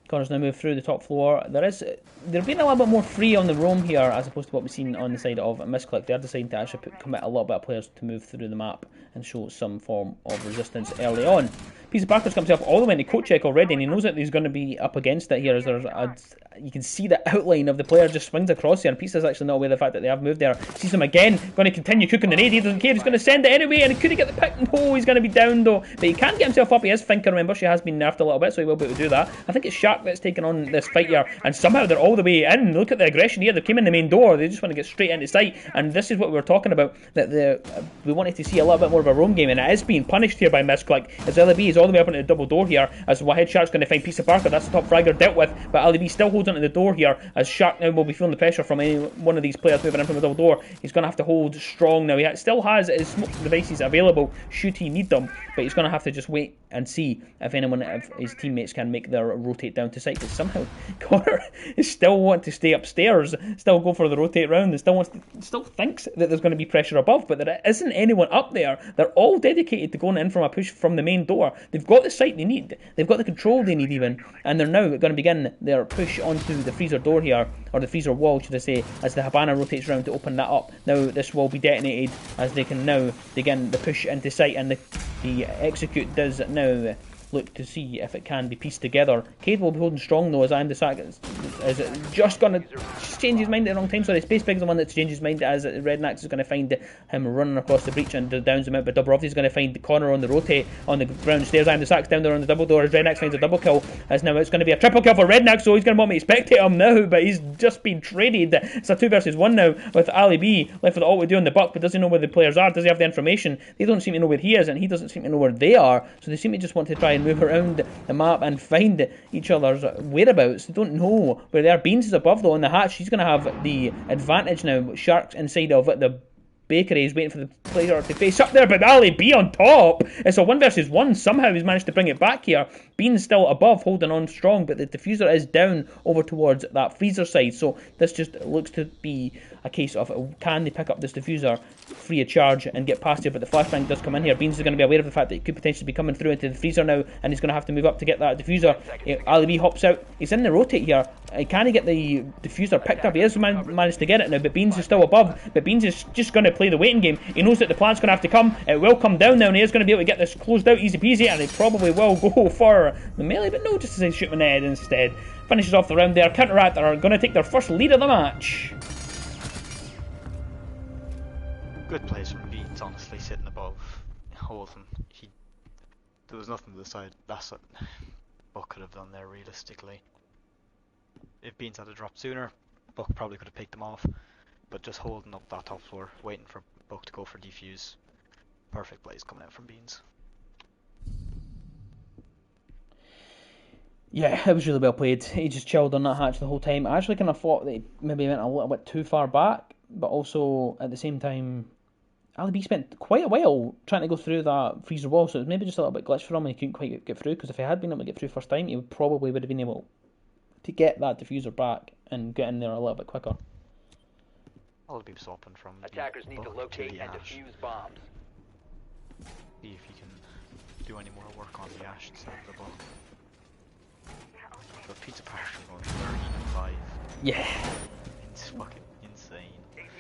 Speaker 2: Connor's now moved through the top floor. They're being a little bit more free on the roam here as opposed to what we've seen on the side of Missclick. They're deciding to actually commit a little bit of players to move through the map and show some form of resistance early on. Pizza Parker's come himself all the way into coat check already, and he knows that he's going to be up against it here. As you can see the outline of the player just swings across here, and Pizza's actually not aware of the fact that they have moved there. Sees him again, going to continue cooking the nade. He doesn't care, he's going to send it anyway, and he couldn't get the pick. No, he's going to be down though, but he can get himself up. He is Finker, remember, she has been nerfed a little bit, so he will be able to do that. I think it's Shark that's taken on this fight here, and somehow they're all the way in. Look at the aggression here. They came in the main door, they just want to get straight into sight, and this is what we were talking about, that we wanted to see a little bit more of a roam game, and it is being punished here by Missclick, as LB is all the way up into the double door here, as Wahed Shark's going to find Pizza Parker. That's the top fragger dealt with, but Ali B still holds onto the door here, as Shark now will be feeling the pressure from any one of these players moving in from the double door. He's going to have to hold strong now. He still has his smoke devices available should he need them, but he's going to have to just wait and see if his teammates can make their rotate down to sight, because somehow Connor still wants to stay upstairs, still go for the rotate round, and still thinks that there's going to be pressure above, but there isn't anyone up there. They're all dedicated to going in from a push from the main door. They've got the sight they need, they've got the control they need even, and they're now going to begin their push onto the freezer door here, or the freezer wall should I say, as the Habana rotates around to open that up. Now this will be detonated as they can now begin the push into sight, and the execute does now look to see if it can be pieced together. Cade will be holding strong though, as I'm the sack is just going to change his mind at the wrong time. Sorry, Space Pig's the one that's changed his mind, as Rednax is going to find him running across the breach and downs him out, but Dubrovsky is going to find Connor on the rotate on the ground stairs. I'm the sack's down there on the double door as Rednax finds a double kill, as now it's going to be a triple kill for Rednax, so he's going to want me to spectate him now, but he's just been traded. It's a 2 versus 1 now, with Ali B left with all to do on the buck, but does he know where the players are? Does he have the information? They don't seem to know where he is, and he doesn't seem to know where they are, so they seem to just want to try and move around the map and find each other's whereabouts. They don't know where they are. Beans is above though on the hatch. She's going to have the advantage now. Shark's inside of the bakery is waiting for the player to face up there, but Ali B on top. It's a 1 versus 1. Somehow he's managed to bring it back here. Bean's still above, holding on strong, but the diffuser is down over towards that freezer side, so this just looks to be a case of can they pick up this diffuser free of charge and get past here, but the flashbang does come in here. Beans is going to be aware of the fact that he could potentially be coming through into the freezer now, and he's going to have to move up to get that diffuser. Ali B hops out. He's in the rotate here. Can he get the diffuser picked up? He has managed to get it now, but Beans is still above, but Beans is just going to play the waiting game. He knows that the plant's going to have to come. It will come down now, and he is going to be able to get this closed out easy peasy, and he probably will go for the melee, but no, just to shoot in the head instead. Finishes off the round there. Counteract are going to take their first lead of the match.
Speaker 1: Good plays from Beans, honestly, sitting above Holden. There was nothing to the side. That's what Buck could have done there, realistically. If Beans had to drop sooner, Buck probably could have picked them off, but just holding up that top floor, waiting for Buck to go for defuse. Perfect plays coming out from Beans.
Speaker 2: Yeah, it was really well played. He just chilled on that hatch the whole time. I actually kind of thought that he maybe went a little bit too far back, but also at the same time, Ali B spent quite a while trying to go through that freezer wall, so it was maybe just a little bit glitch for him and he couldn't quite get through, because if he had been able to get through first time, he probably would have been able to get that diffuser back and get in there a little bit quicker.
Speaker 1: Ali B swapping from
Speaker 3: attackers need to locate and defuse bombs.
Speaker 1: See if he can do any more work on the ash instead of the ball. So Pizza Parker going 35.
Speaker 2: Yeah.
Speaker 1: It's fucking insane.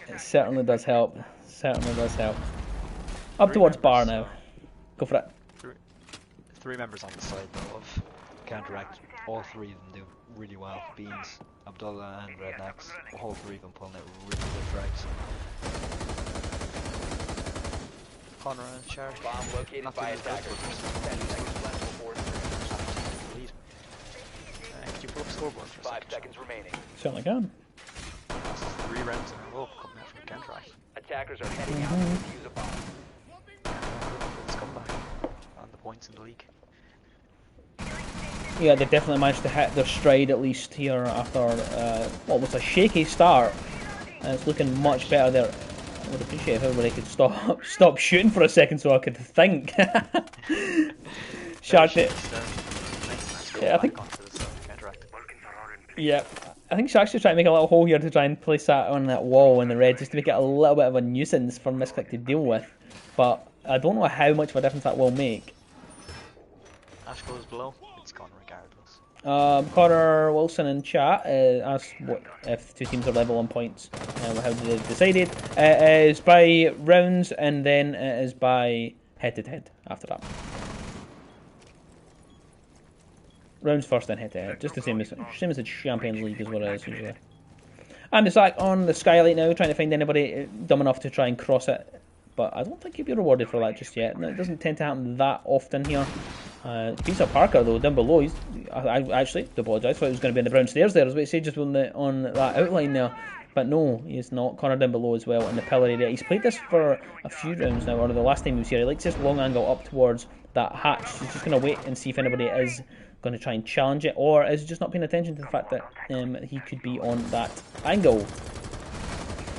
Speaker 2: It certainly does help. Certainly does help. Up towards bar now. Go for it.
Speaker 1: Three members on the side though of Counteract. All three of them do really well. Beans, Abdullah and Rednax. All three of them pulling out really good frags. Connor and Shark.
Speaker 3: Bomb located by attackers. 10 seconds left before the
Speaker 1: Lead. Could you pull up the scoreboard for a
Speaker 3: 5
Speaker 1: second?
Speaker 3: seconds remaining.
Speaker 2: Certainly can.
Speaker 1: That's 3 rounds in a row coming out from Counteract.
Speaker 3: Attackers are heading out to defuse a bomb.
Speaker 1: Let's come back on the points in the league.
Speaker 2: Yeah, they've definitely managed to hit their stride at least here after what was a shaky start, and it's looking much better there. I would appreciate if everybody could stop shooting for a second so I could think. Shark it. Yeah, I think. Yeah, I think Shark's just trying to make a little hole here to try and place that on that wall in the red, just to make it a little bit of a nuisance for Missclick to deal with. But I don't know how much of a difference that will make.
Speaker 1: Ash goes below. It's gone regardless.
Speaker 2: Connor Wilson in chat asked what if two teams are level on points. How they've decided. It is by rounds and then it is by head-to-head after that. Rounds first, then head-to-head. Just the same as the Champions League is what it is usually. And it's like on the skylight now, trying to find anybody dumb enough to try and cross it. But I don't think you'll be rewarded for that just yet. No, it doesn't tend to happen that often here. Peter Parker, though, down below, I actually apologise, thought he was going to be in the brown stairs there, as we say, just on that outline there. But no, he is not. Connor down below as well in the pillar area. He's played this for a few rounds now, or the last time he was here. He likes this long angle up towards that hatch. He's just going to wait and see if anybody is going to try and challenge it, or is just not paying attention to the fact that he could be on that angle.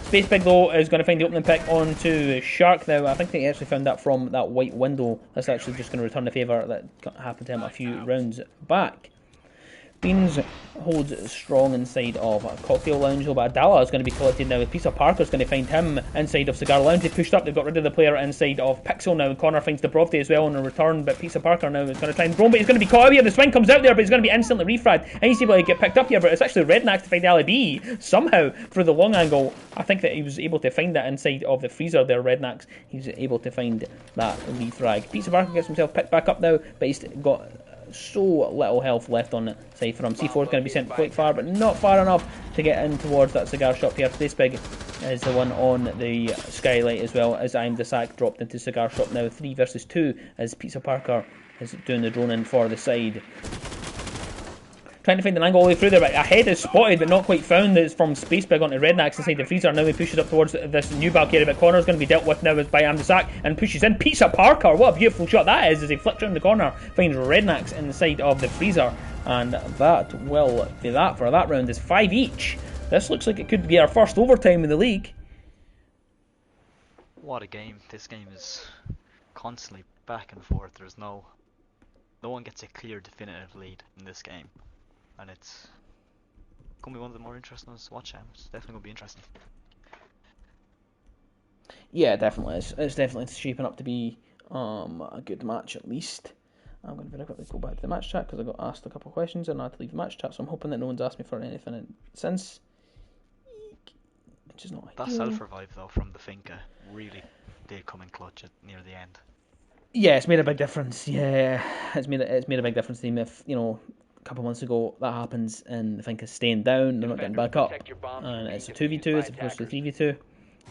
Speaker 2: Space Pig, though, is going to find the opening pick onto Shark now. I think they actually found that from that white window. That's actually just going to return the favour that happened to him a few rounds back. Beans holds strong inside of a Cocktail Lounge, but Adala is going to be collected now. Peter Parker's going to find him inside of Cigar Lounge. They pushed up, they've got rid of the player inside of Pixel now. Connor finds the Brovdi as well on a return, but Peter Parker now is going to try and drone, but he's going to be caught out here. The swing comes out there, but he's going to be instantly refragged. And he's able to get picked up here, but it's actually Rednax to find Ali B somehow through the long angle. I think that he was able to find that inside of the freezer there, Rednax. He was able to find that refrag. Peter Parker gets himself picked back up now, but he's got so little health left on it. Side from C4 is going to be sent quite far, but not far enough to get in towards that cigar shop here. Space Big is the one on the skylight as well, as I'm the sack dropped into cigar shop now. 3 versus 2 as Peter Parker is doing the drone in for the side. Trying to find an angle all the way through there, but a head is spotted but not quite found. It's from Space Big onto Rednax inside the freezer. Now he pushes up towards this new bulk area, but corner's going to be dealt with now by Amdesak and pushes in. Peter Parker, what a beautiful shot that is as he flips around the corner, finds Rednax in the side of the freezer, and that will be that for that round. Is 5 each. This looks like it could be our first overtime in the league.
Speaker 1: What a game. This game is constantly back and forth. There's no one gets a clear definitive lead in this game. And it's going to be one of the more interesting ones to watch. It's definitely going to be interesting.
Speaker 2: Yeah, definitely. It's definitely shaping up to be a good match at least. I'm going to very quickly go back to the match chat because I got asked a couple of questions and I had to leave the match chat, so I'm hoping that no one's asked me for anything since. Which is not
Speaker 1: that
Speaker 2: ideal.
Speaker 1: self-revive though from the Finca really did come in clutch near the end.
Speaker 2: Yeah, it's made a big difference. Yeah, it's made a big difference to him. If a couple of months ago that happens and the Finca's staying down, they're not getting back up, and it's a 2v2 as opposed to a 3v2.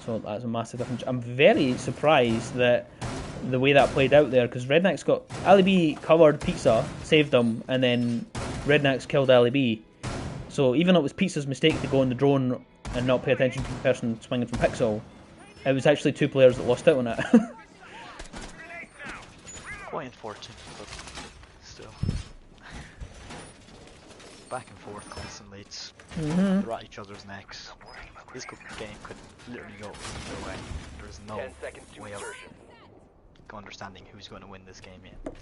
Speaker 2: So that's a massive difference. I'm very surprised that the way that played out there, because Rednax got Ali B covered Pizza, saved him, and then Rednax killed Ali B. So even though it was Pizza's mistake to go on the drone and not pay attention to the person swinging from Pixel, it was actually 2 players that lost out on it.
Speaker 1: Quite unfortunate, but still. Back and forth constantly. It's they're at each other's necks. This game could literally go either way. There's no
Speaker 3: 10 seconds to
Speaker 1: way of
Speaker 3: insertion.
Speaker 1: understanding who's going to win this game yet.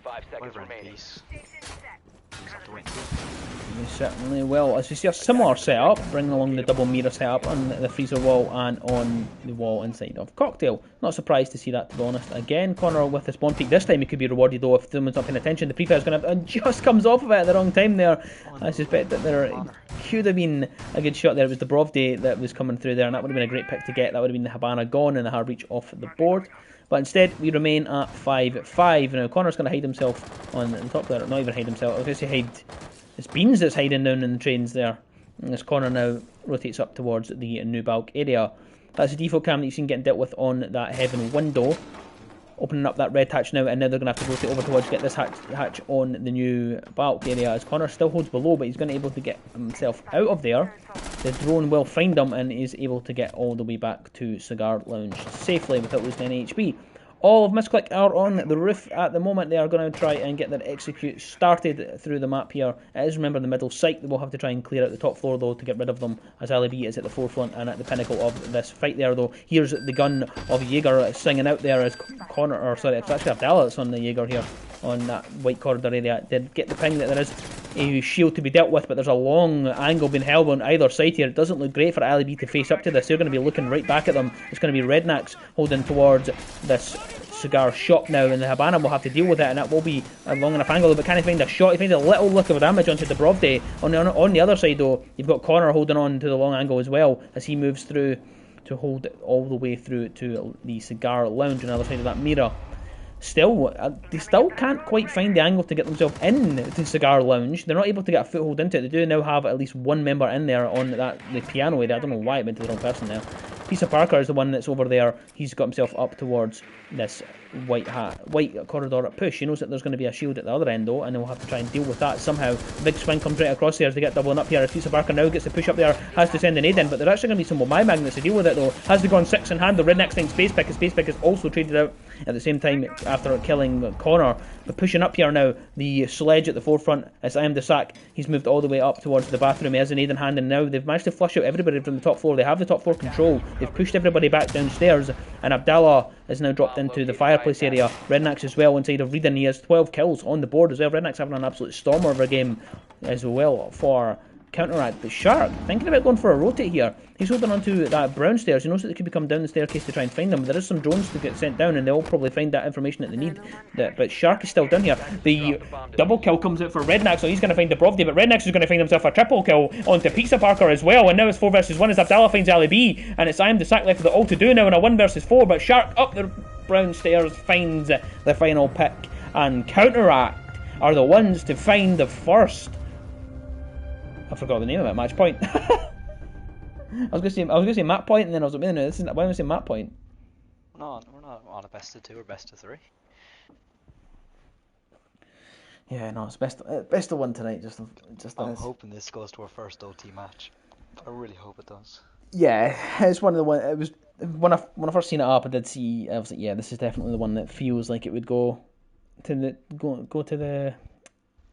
Speaker 3: 5 seconds
Speaker 1: Whoever in
Speaker 3: remaining.
Speaker 1: peace, who's have to win.
Speaker 2: They certainly will. As you see, a similar setup, bringing along the double mirror setup on the freezer wall and on the wall inside of Cocktail. Not surprised to see that, to be honest. Again, Connor with the spawn peak. This time he could be rewarded though if someone's not paying attention. The pre-fire is going to and just comes off of it at the wrong time there. I suspect that there could have been a good shot there. It was the Brovdi that was coming through there, and that would have been a great pick to get. That would have been the Habana gone and the hard reach off the board. But instead, we remain at 5-5. Now, Connor's going to hide himself on the top there. Not even hide himself. I was going to say hide. It's Beans that's hiding down in the trains there. And as Connor now rotates up towards the new bulk area. That's a default cam that you've seen getting dealt with on that heaven window. Opening up that red hatch now, and now they're going to have to rotate over towards get this hatch on the new bulk area. As Connor still holds below, but he's going to be able to get himself out of there. The drone will find him and is able to get all the way back to Cigar Lounge safely without losing any HP. All of Missclick are on the roof at the moment. They are going to try and get their execute started through the map here. It is, remember, the middle site. They will have to try and clear out the top floor, though, to get rid of them, as Ali B is at the forefront and at the pinnacle of this fight there, though. Here's the gun of Jaeger singing out there as Connor, or sorry, it's actually Abdallah that's on the Jaeger here, on that white corridor area. Did get the ping that there is a shield to be dealt with, but there's a long angle being held on either side here. It doesn't look great for Ali B to face up to this. They're going to be looking right back at them. It's going to be Rednecks holding towards this cigar shop now, and the Habana will have to deal with it, and that will be a long enough angle. But can he find a shot? He finds a little look of damage onto Dubrovde. On the other side, though, you've got Connor holding on to the long angle as well as he moves through to hold it all the way through to the cigar lounge on the other side of that mirror. Still, they still can't quite find the angle to get themselves in the cigar lounge. They're not able to get a foothold into it. They do now have at least one member in there on the piano there. I don't know why it went to the wrong person there. Pisa Parker is the one that's over there. He's got himself up towards this white corridor at push. He knows that there's going to be a shield at the other end though, and they'll have to try and deal with that somehow. Big swing comes right across there as they get doubling up here. As Pisa Parker now gets to push up there, has to send an aid in, but there's actually going to be some my magnets to deal with it though. Has to go on 6 in hand. The Rednecks find Space Pick. Space Pick is also traded out at the same time after killing Connor. But pushing up here now, the sledge at the forefront is I am the sack. He's moved all the way up towards the bathroom. He has an aid in hand, and now they've managed to flush out everybody from the top floor. They have the top floor control. They've pushed everybody back downstairs, and Abdallah is now dropped into the fireplace area. Rednecks as well inside of Reading. He has 12 kills on the board as well. Rednecks having an absolute stormer of a game as well for Counteract. But Shark thinking about going for a rotate here. He's holding on to that brown stairs. He knows that they could be coming down the staircase to try and find them. There is some drones to get sent down, and they'll probably find that information that they need. But Shark is still down here. The double kill comes out for Redneck, so he's going to find Dubrovde, but Redneck is going to find himself a triple kill onto Pizza Parker as well. And now it's 4 versus 1 as Abdallah finds Ali B, and it's I am the sack left with it all to do now in a 1 versus 4. But Shark up the brown stairs finds the final pick, and Counteract are the ones to find the first. I forgot the name of it. Match point. I was gonna say map point, and then I was like, no, this isn't. Why am I saying map point?
Speaker 1: No, we're not on a best of 2 or best of 3.
Speaker 2: Yeah, no, it's best of 1 tonight.
Speaker 1: I'm hoping this goes to our first OT match. I really hope it does.
Speaker 2: Yeah, it's one of the one. It was when I first seen it up, I did see. I was like, yeah, this is definitely the one that feels like it would go to the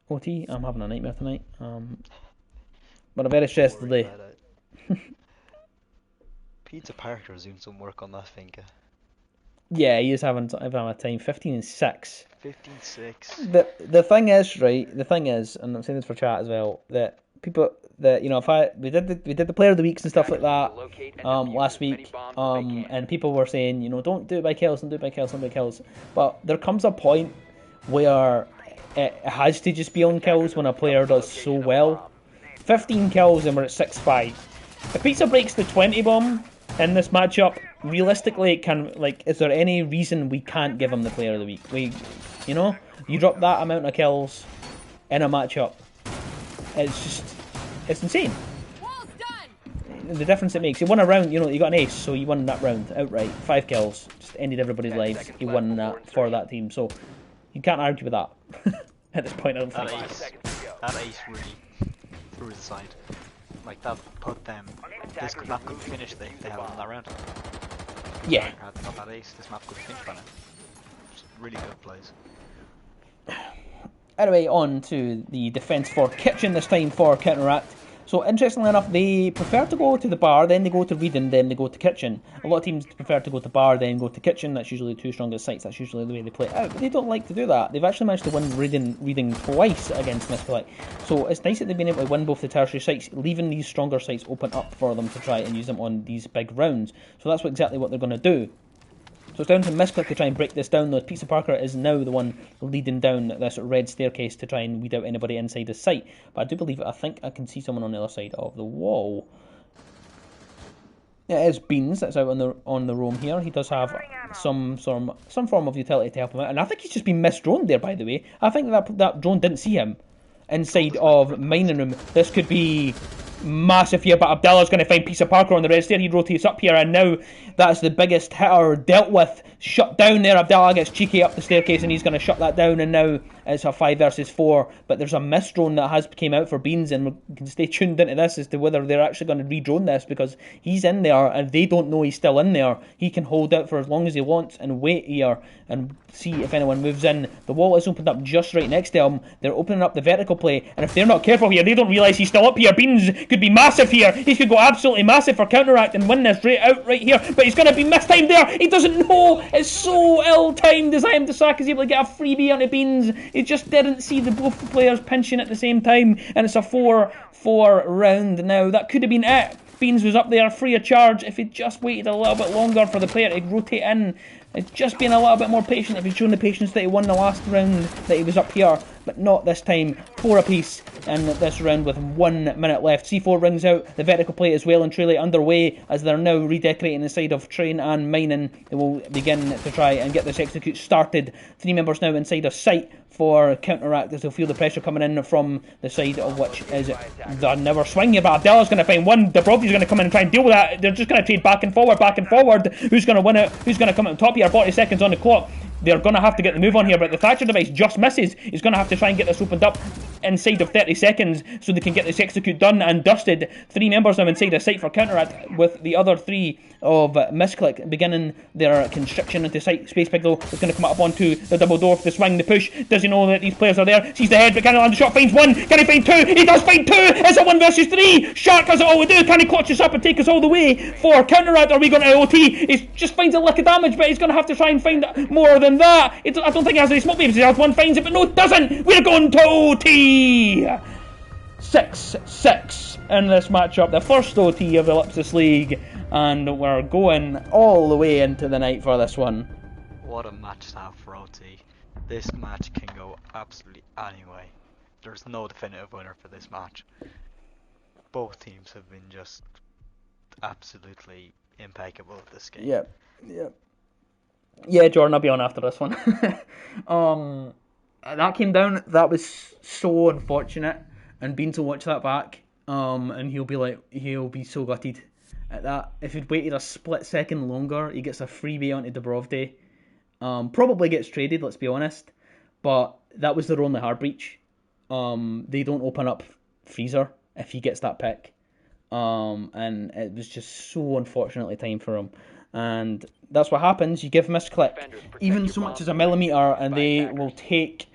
Speaker 2: OT. I'm having a nightmare tonight. But I'm very stressed today.
Speaker 1: Pizza Parker is doing some work on that finger.
Speaker 2: Yeah, he is having a time. 15-6.
Speaker 1: 15-6.
Speaker 2: The thing is, right? The thing is, and I'm saying this for chat as well, that people that we did the player of the weeks and stuff like that last week, and people were saying, don't do it by kills, don't do it by kills, don't do it by kills. But there comes a point where it has to just be on kills when a player does so well. 15 kills and we're at 6-5. If Pizza breaks the 20 bomb in this matchup, realistically, is there any reason we can't give him the player of the week? You drop that amount of kills in a matchup, it's insane. The difference it makes. You won a round, you got an ace, so you won that round outright. 5 kills, just ended everybody's lives. You won that for that team, so you can't argue with that at this point. I don't think.
Speaker 1: That ace really through the side. Like, that put them. This map could finish they have won that round.
Speaker 2: Yeah.
Speaker 1: Had that ace, this map could finish by now. Just really good plays.
Speaker 2: Anyway, on to the defence for Kitchen this time for Counteract. So, interestingly enough, they prefer to go to the bar, then they go to Reading, then they go to Kitchen. A lot of teams prefer to go to bar, then go to Kitchen. That's usually the 2 strongest sites. That's usually the way they play it out. But they don't like to do that. They've actually managed to win Reading twice against Missclick. So, it's nice that they've been able to win both the tertiary sites, leaving these stronger sites open up for them to try and use them on these big rounds. So, that's exactly what they're going to do. So it's down to Missclick to try and break this down, though. Pizza Parker is now the one leading down this red staircase to try and weed out anybody inside the site. But I do believe I think I can see someone on the other side of the wall. Yeah, it is Beans that's out on the roam here. He does have some form of utility to help him out, and I think he's just been misdroned there. By the way, I think that drone didn't see him inside of mining room. This could be massive here, but Abdallah's going to find Pizza Parker on the red stair. He rotates up here, and now that's the biggest hitter dealt with. Shut down there. Abdallah gets cheeky up the staircase, and he's going to shut that down, and now it's a 5 versus 4. But there's a miss drone that has came out for Beans, and we can stay tuned into this as to whether they're actually going to re-drone this, because he's in there, and they don't know he's still in there. He can hold out for as long as he wants and wait here and see if anyone moves in. The wall is opened up just right next to him. They're opening up the vertical play, and if they're not careful here, they don't realise he's still up here. Beans could be massive here. He could go absolutely massive for Counteract and win this right here. But he's going to be mistimed there. He doesn't know. It's so ill-timed as Disak is able to get a freebie onto Beans. He just didn't see the both players pinching at the same time. And it's a 4-4 round now. That could have been it. Beans was up there free of charge if he'd just waited a little bit longer for the player to rotate in. It's just been a little bit more patient if he'd shown the patience that he won the last round that he was up here, but not this time. 4 apiece in this round with 1 minute left. C4 rings out, the vertical play is well and truly underway as they're now redecorating the side of train and mining. They will begin to try and get this execute started. 3 members now inside of sight for Counteract as they'll feel the pressure coming in from the side of which is the never swing here, but Abdalla's going to find one. Dabrowski's going to come in and try and deal with that. They're just going to trade back and forward. Who's going to win it? Who's going to come out on top here? 40 seconds on the clock. They're going to have to get the move on here, but the Thatcher device just misses. He's going to have to try and get this opened up inside of 30 seconds so they can get this execute done and dusted. 3 members now inside a sight for Counteract, with the other 3 of Missclick beginning their constriction into sight. Space Pig though is going to come up onto the double door for the swing, the push. Does he know that these players are there? Sees the head, but can he land the shot? Finds 1. Can he find 2? He does find 2. It's a 1 versus 3. Shark has it all to do. Can he clutch us up and take us all the way for Counteract? Are we going to OT? He just finds a lick of damage, but he's going to have to try and find more than that. I don't think he has any smoke beams. He has 1, finds it, but no, it doesn't. We're going to OT. 6-6 in this matchup, the first OT of the Ellipsis League, and we're going all the way into the night for this one.
Speaker 1: What a match to have for OT. This match can go absolutely anyway. There's no definitive winner for this match. Both teams have been just absolutely impeccable at this game.
Speaker 2: Yeah, Jordan, I'll be on after this one. That came down. That was so unfortunate, and Beans will watch that back, and he'll be so gutted at that. If he'd waited a split second longer, he gets a freebie onto Dubrovde. Probably gets traded, let's be honest, but that was their only hard breach. They don't open up Freezer if he gets that pick, and it was just so unfortunately timed for him. And that's what happens. You give Missclick even so much as a millimetre, and they will take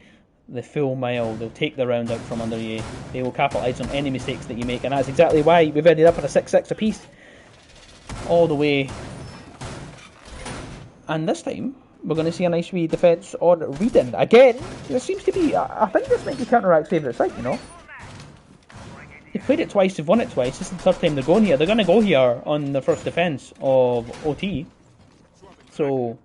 Speaker 2: the full mile. They'll take the round out from under you. They will capitalise on any mistakes that you make, and that's exactly why we've ended up at a 6-6 apiece all the way. And this time we're going to see a nice wee defence on Reading again. There seems to be, I think this might be Counteract's favourite site, you know. They've played it twice, they've won it twice. This is the 3rd time they're going here. They're going to go here on the first defence of OT. So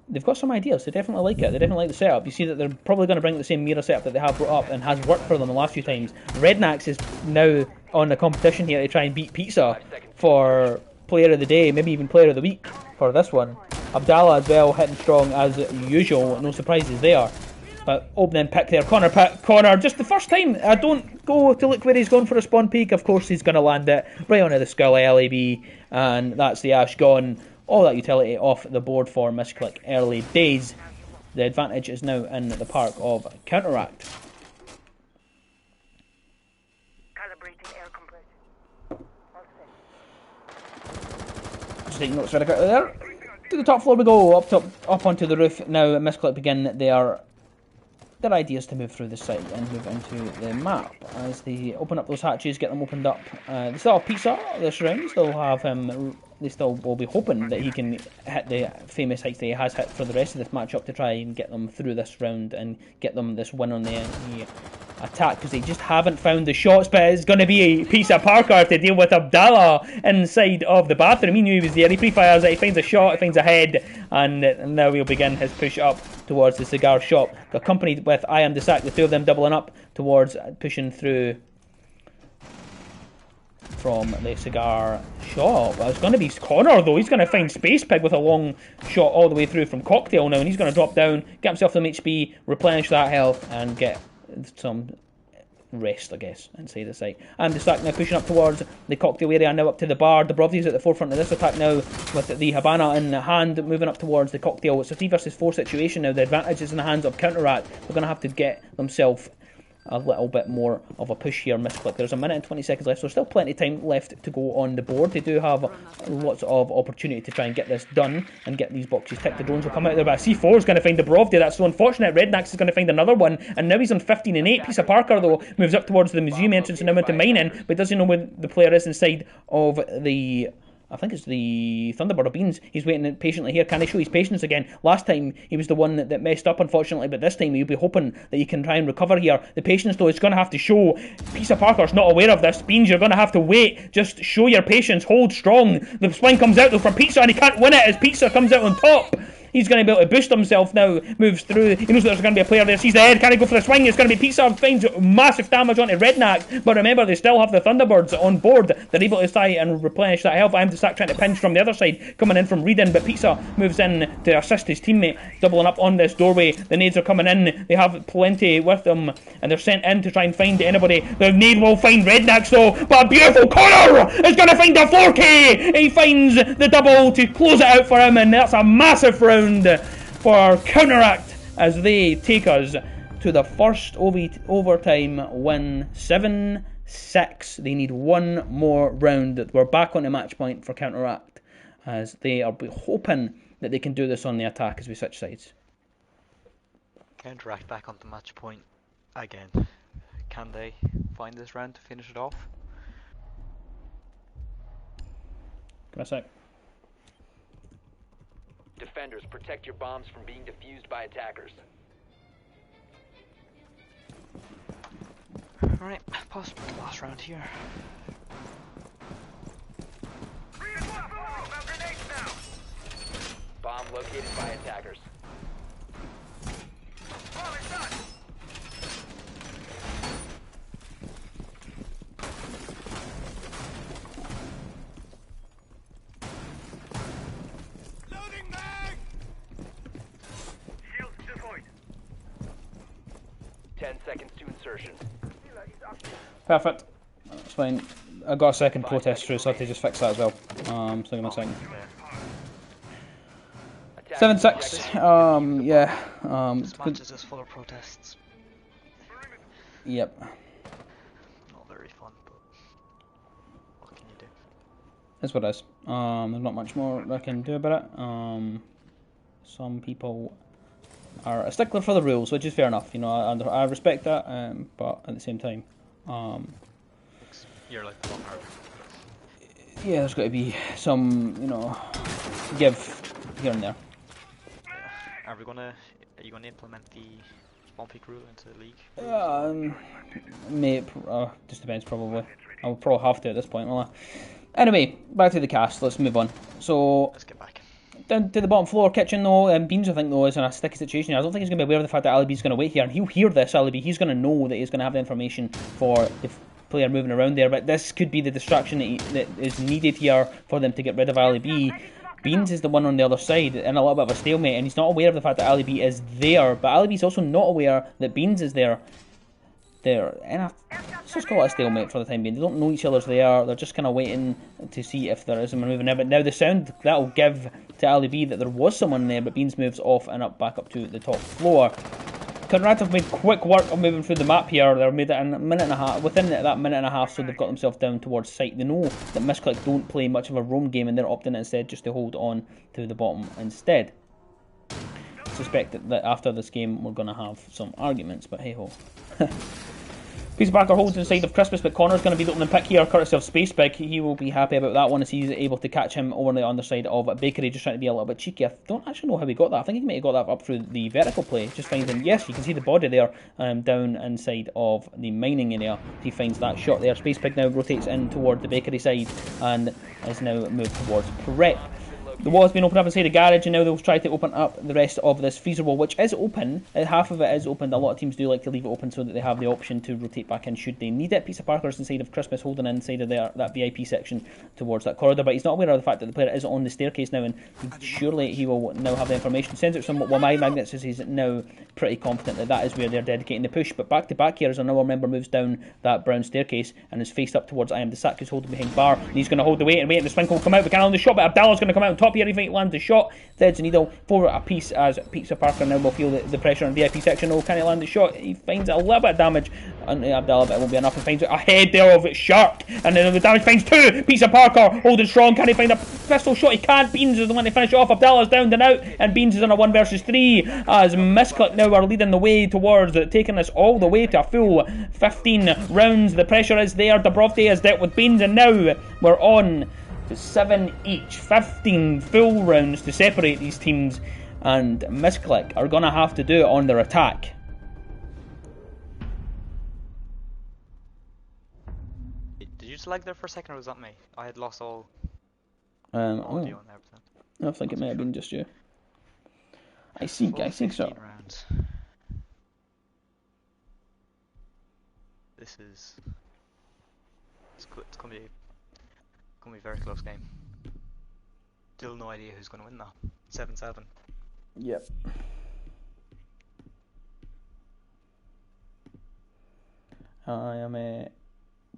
Speaker 2: they've got some ideas. They definitely like it. They definitely like the setup. You see that they're probably going to bring the same mirror setup that they have brought up and has worked for them the last few times. Rednax is now on the competition here to try and beat Pizza for Player of the Day, maybe even Player of the Week for this one. Abdallah as well, hitting strong as usual. No surprises there. But opening pick there, Connor, just the first time. I don't go to look where he's going for a spawn peak. Of course he's going to land it right onto the skull LAB, and that's the Ash gone. All that utility off the board for Missclick early days. The advantage is now in the park of Counteract.
Speaker 4: Calibrating air compressor.
Speaker 2: Just taking notes very quickly there. To the top floor we go, up onto the roof. Now Missclick begin their ideas to move through the site and move into the map. As they open up those hatches, get them opened up. They still have Pizza this round. Still have him. They still will be hoping that he can hit the famous heights that he has hit for the rest of this matchup to try and get them through this round and get them this win on the attack, because they just haven't found the shots. But it's going to be a piece of Parker to deal with Abdallah inside of the bathroom. He knew he was there. He pre-fires it. He finds a shot. He finds a head, and now he'll begin his push up towards the cigar shop, accompanied with Disak, the 2 of them doubling up towards pushing through from the cigar shop. It's going to be Connor though. He's going to find Space Pig with a long shot all the way through from Cocktail now, and he's going to drop down, get himself some HP, replenish that health, and get some rest, I guess, inside the site. And Disak now pushing up towards the Cocktail area, now up to the bar. Dubrovski's at the forefront of this attack now with the Havana in hand, moving up towards the Cocktail. It's a 3 versus 4 situation now. The advantage is in the hands of Counteract. They're going to have to get themselves a little bit more of a push here. Missclick. There's a minute and 20 seconds left, so still plenty of time left to go on the board. They do have lots of opportunity to try and get this done and get these boxes ticked. The drones will come out there, but C4 is going to find the Brovdi. That's so unfortunate. Rednax is going to find another one, and now he's on 15 and 8. Pisa Parker, though, moves up towards the museum entrance and now into mining, but doesn't know where the player is inside of the... I think it's the Thunderbird of Beans. He's waiting patiently here. Can he show his patience again? Last time he was the one that messed up, unfortunately, but this time he'll be hoping that he can try and recover here. The patience, though, is going to have to show. Pisa Parker's not aware of this. Beans, you're going to have to wait. Just show your patience. Hold strong. The swing comes out, though, for Pizza, and he can't win it as Pizza comes out on top. He's going to be able to boost himself now, moves through. He knows there's going to be a player there, sees the head, can he go for the swing? It's going to be Pizza, finds massive damage onto Rednack, but remember, they still have the Thunderbirds on board. They're able to try and replenish that health. I am the sack trying to pinch from the other side, coming in from Reading, but Pizza moves in to assist his teammate, doubling up on this doorway. The nades are coming in, they have plenty with them, and they're sent in to try and find anybody. The nade will find Rednack, though, but a beautiful corner is going to find a 4K. He finds the double to close it out for him, and that's a massive round for Counteract as they take us to the first overtime win, 7-6. They need one more round. We're back on the match point for Counteract as they are hoping that they can do this on the attack as we switch sides.
Speaker 1: Counteract back on the match point again. Can they find this round to finish it off?
Speaker 2: Give me a sec.
Speaker 3: Defenders, protect your bombs from being defused by attackers.
Speaker 1: Alright, possibly the last round here.
Speaker 3: Bomb located by attackers.
Speaker 4: Loading mag! Shields deployed.
Speaker 3: 10 seconds to insertion.
Speaker 2: Perfect. That's fine. I got a second protest through, so I have to just fix that as well. So give me a second. 7-6. Yeah.
Speaker 1: This match is just full of protests.
Speaker 2: Yep.
Speaker 1: Not very fun, but what can you do?
Speaker 2: That's what it is. There's not much more I can do about it. Some people are a stickler for the rules, which is fair enough. You know, I respect that, but at the same time,
Speaker 1: You're like the one hard.
Speaker 2: yeah, there's got to be some, you know, give here and there.
Speaker 1: Are you gonna implement the spawn peak rule into the league?
Speaker 2: Mate, just depends probably. I'll probably have to at this point, will I? Anyway, back to the cast. Let's move on. So
Speaker 1: Let's get back.
Speaker 2: down to the bottom floor kitchen though. Beans, I think, though, is in a sticky situation. I don't think he's going to be aware of the fact that Alibi's going to wait here, and he'll hear this. Alibi, he's going to know that he's going to have the information for the player moving around there. But this could be the distraction that is needed here for them to get rid of Alibi. Beans is the one on the other side in a little bit of a stalemate, and he's not aware of the fact that Alibi is there. But Alibi's also not aware that Beans is there. And let's just call it a stalemate for the time being. They don't know each other's there. They're just kind of waiting to see if there is someone moving there. But now the sound that'll give to Alibi that there was someone there, but Beans moves off and back up to the top floor. Counteract have made quick work of moving through the map here. They've made it in a minute and a half. Within that minute and a half, so they've got themselves down towards site. They know that Missclick don't play much of a roam game, and they're opting instead just to hold on to the bottom instead. I suspect that after this game we're going to have some arguments, but hey ho. Pisa Parker holds inside of Christmas, but Connor's going to be the opening pick here, courtesy of Space Big. He will be happy about that one as he's able to catch him over on the underside of Bakery, just trying to be a little bit cheeky. I don't actually know how he got that. I think he might have got that up through the vertical play. Just finds him. Yes, you can see the body there down inside of the mining area. He finds that shot there. Space Pig now rotates in toward the Bakery side and is now moved towards Prep. The wall has been opened up inside the garage, and now they'll try to open up the rest of this freezer wall, which is open. Half of it is open. A lot of teams do like to leave it open so that they have the option to rotate back in should they need it. Pisa Parker's inside of Christmas, holding inside of that VIP section towards that corridor, but he's not aware of the fact that the player is on the staircase now, and surely he will now have the information. Sends out some Wamai magnets as he's now pretty confident that that is where they're dedicating the push. But back to back here as another member moves down that brown staircase and is faced up towards I am the Sack, who's holding behind bar, and he's going to hold the weight and wait, and the swing will come out. We can't hold the shot, but Abdallah's going to come out on top. top here. He lands the shot, threads the needle, 4 apiece as Pizza Parker now will feel the pressure on VIP section. Oh, can he land the shot? He finds a little bit of damage on Abdallah, but it won't be enough. He finds a head there of Shark, and then the damage finds 2. Pizza Parker holding strong. Can he find a pistol shot? He can't. Beans is the one to finish off. Abdallah's down and out, and Beans is on a 1 versus 3 as Missclick now are leading the way towards taking us all the way to a full 15 rounds. The pressure is there. Dubrovde has dealt with Beans, and now we're on to 7 each. 15 full rounds to separate these teams, and Missclick are going to have to do it on their attack.
Speaker 1: Did you just lag there for a second, or was that me? I had lost all
Speaker 2: Oh,
Speaker 1: audio and everything.
Speaker 2: I think it may have been just you. I think so.
Speaker 1: Rounds. This is... It's gonna be a very close game. Still no idea who's gonna win though. 7-7.
Speaker 2: Yep. I am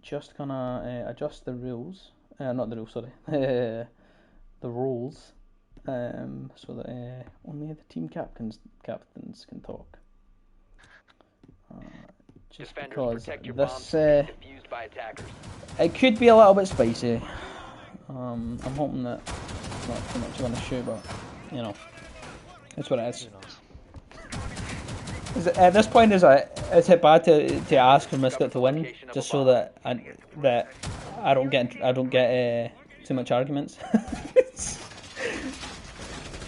Speaker 2: just gonna adjust the rules. Not the rules, sorry. The rules. So that only the team captains can talk. Just because this it could be a little bit spicy. I'm hoping that it's not too much of an issue, but you know, it's what it is. At this point, is it bad to ask for Missclick to win, just so that I don't get too much arguments?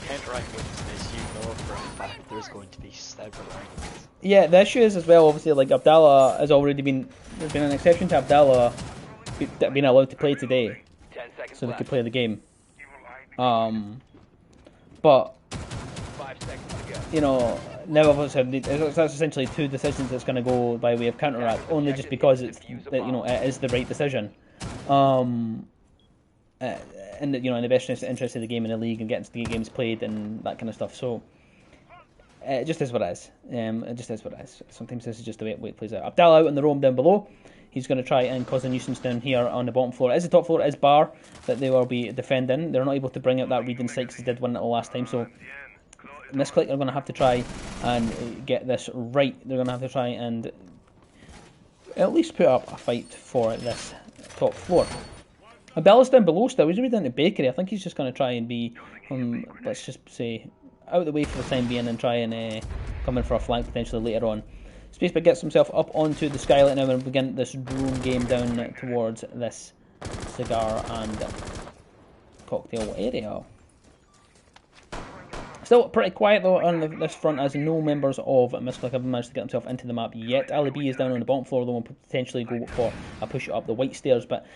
Speaker 1: Counteract wins this, you know for a fact there's going to be several arguments.
Speaker 2: Yeah, the issue is as well, obviously, like Abdallah has already been, there's been an exception to Abdallah being allowed to play today, so they could play the game. But, you know, now obviously that's essentially 2 decisions that's going to go by way of Counteract, only just because it is the right decision. And you know, in the best interest of the game in the league and getting the games played and that kind of stuff. So it just is what it is. It just is what it is. Sometimes this is just the way it plays out. Abdallah out on the roam down below. He's going to try and cause a nuisance down here on the bottom floor. It is the top floor. It is bar that they will be defending. They're not able to bring out that reading sight because they did win it the last time. So Missclick are going to have to try and get this right. They're going to have to try and at least put up a fight for this top floor. Abdallah's down below still. He's already down to bakery. I think he's just going to try and be, let's just say, out of the way for the time being and try and come in for a flank potentially later on. Spacebag gets himself up onto the skylight now and begin this drone game down towards this cigar and cocktail area. Still pretty quiet though on this front, as no members of Missclick have managed to get themselves into the map yet. Ali B is down on the bottom floor though and potentially go for a push up the white stairs, but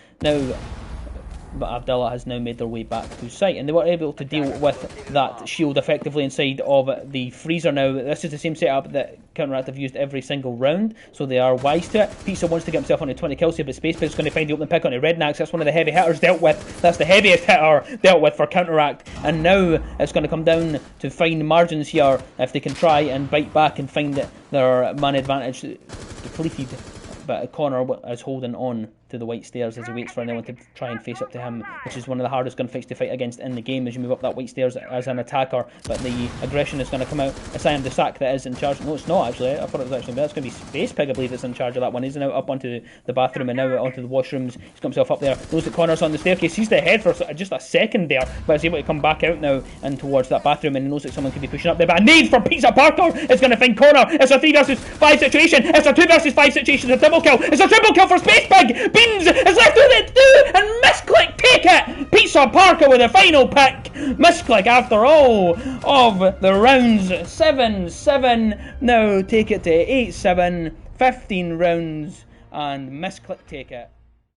Speaker 2: Abdallah has now made their way back to site, and they were able to deal with that shield effectively inside of the freezer. Now this is the same setup that Counteract have used every single round, so they are wise to it. Pizza wants to get himself onto 20 kills here, but Spacebag is going to find the open pick onto Rednax. That's one of the heavy hitters dealt with. That's the heaviest hitter dealt with for Counteract, and now it's going to come down to fine margins here if they can try and bite back and find their man advantage depleted. But Connor is holding on to the white stairs as he waits for anyone to try and face up to him, which is one of the hardest gunfights to fight against in the game as you move up that white stairs as an attacker. But the aggression is going to come out. Assign the sack that is in charge. No, it's not actually. I thought it was actually. That's going to be Spacebag, I believe, that's in charge of that one. He's now up onto the bathroom and now onto the washrooms. He's got himself up there. Knows that Connor's on the staircase. He's ahead for just a second there, but is able to come back out now and towards that bathroom, and he knows that someone could be pushing up there. But a nade from Pizza Parker is going to find Connor. It's a 3 versus 5 situation. It's a 2 versus 5 situation. It's a double kill. It's a triple kill for Spacebag. Beans is left with it too, and Missclick take it. Pizza Parker with the final pick. Missclick, after all of the rounds, 7-7, now take it to 8-7, 15 rounds, and Missclick take it.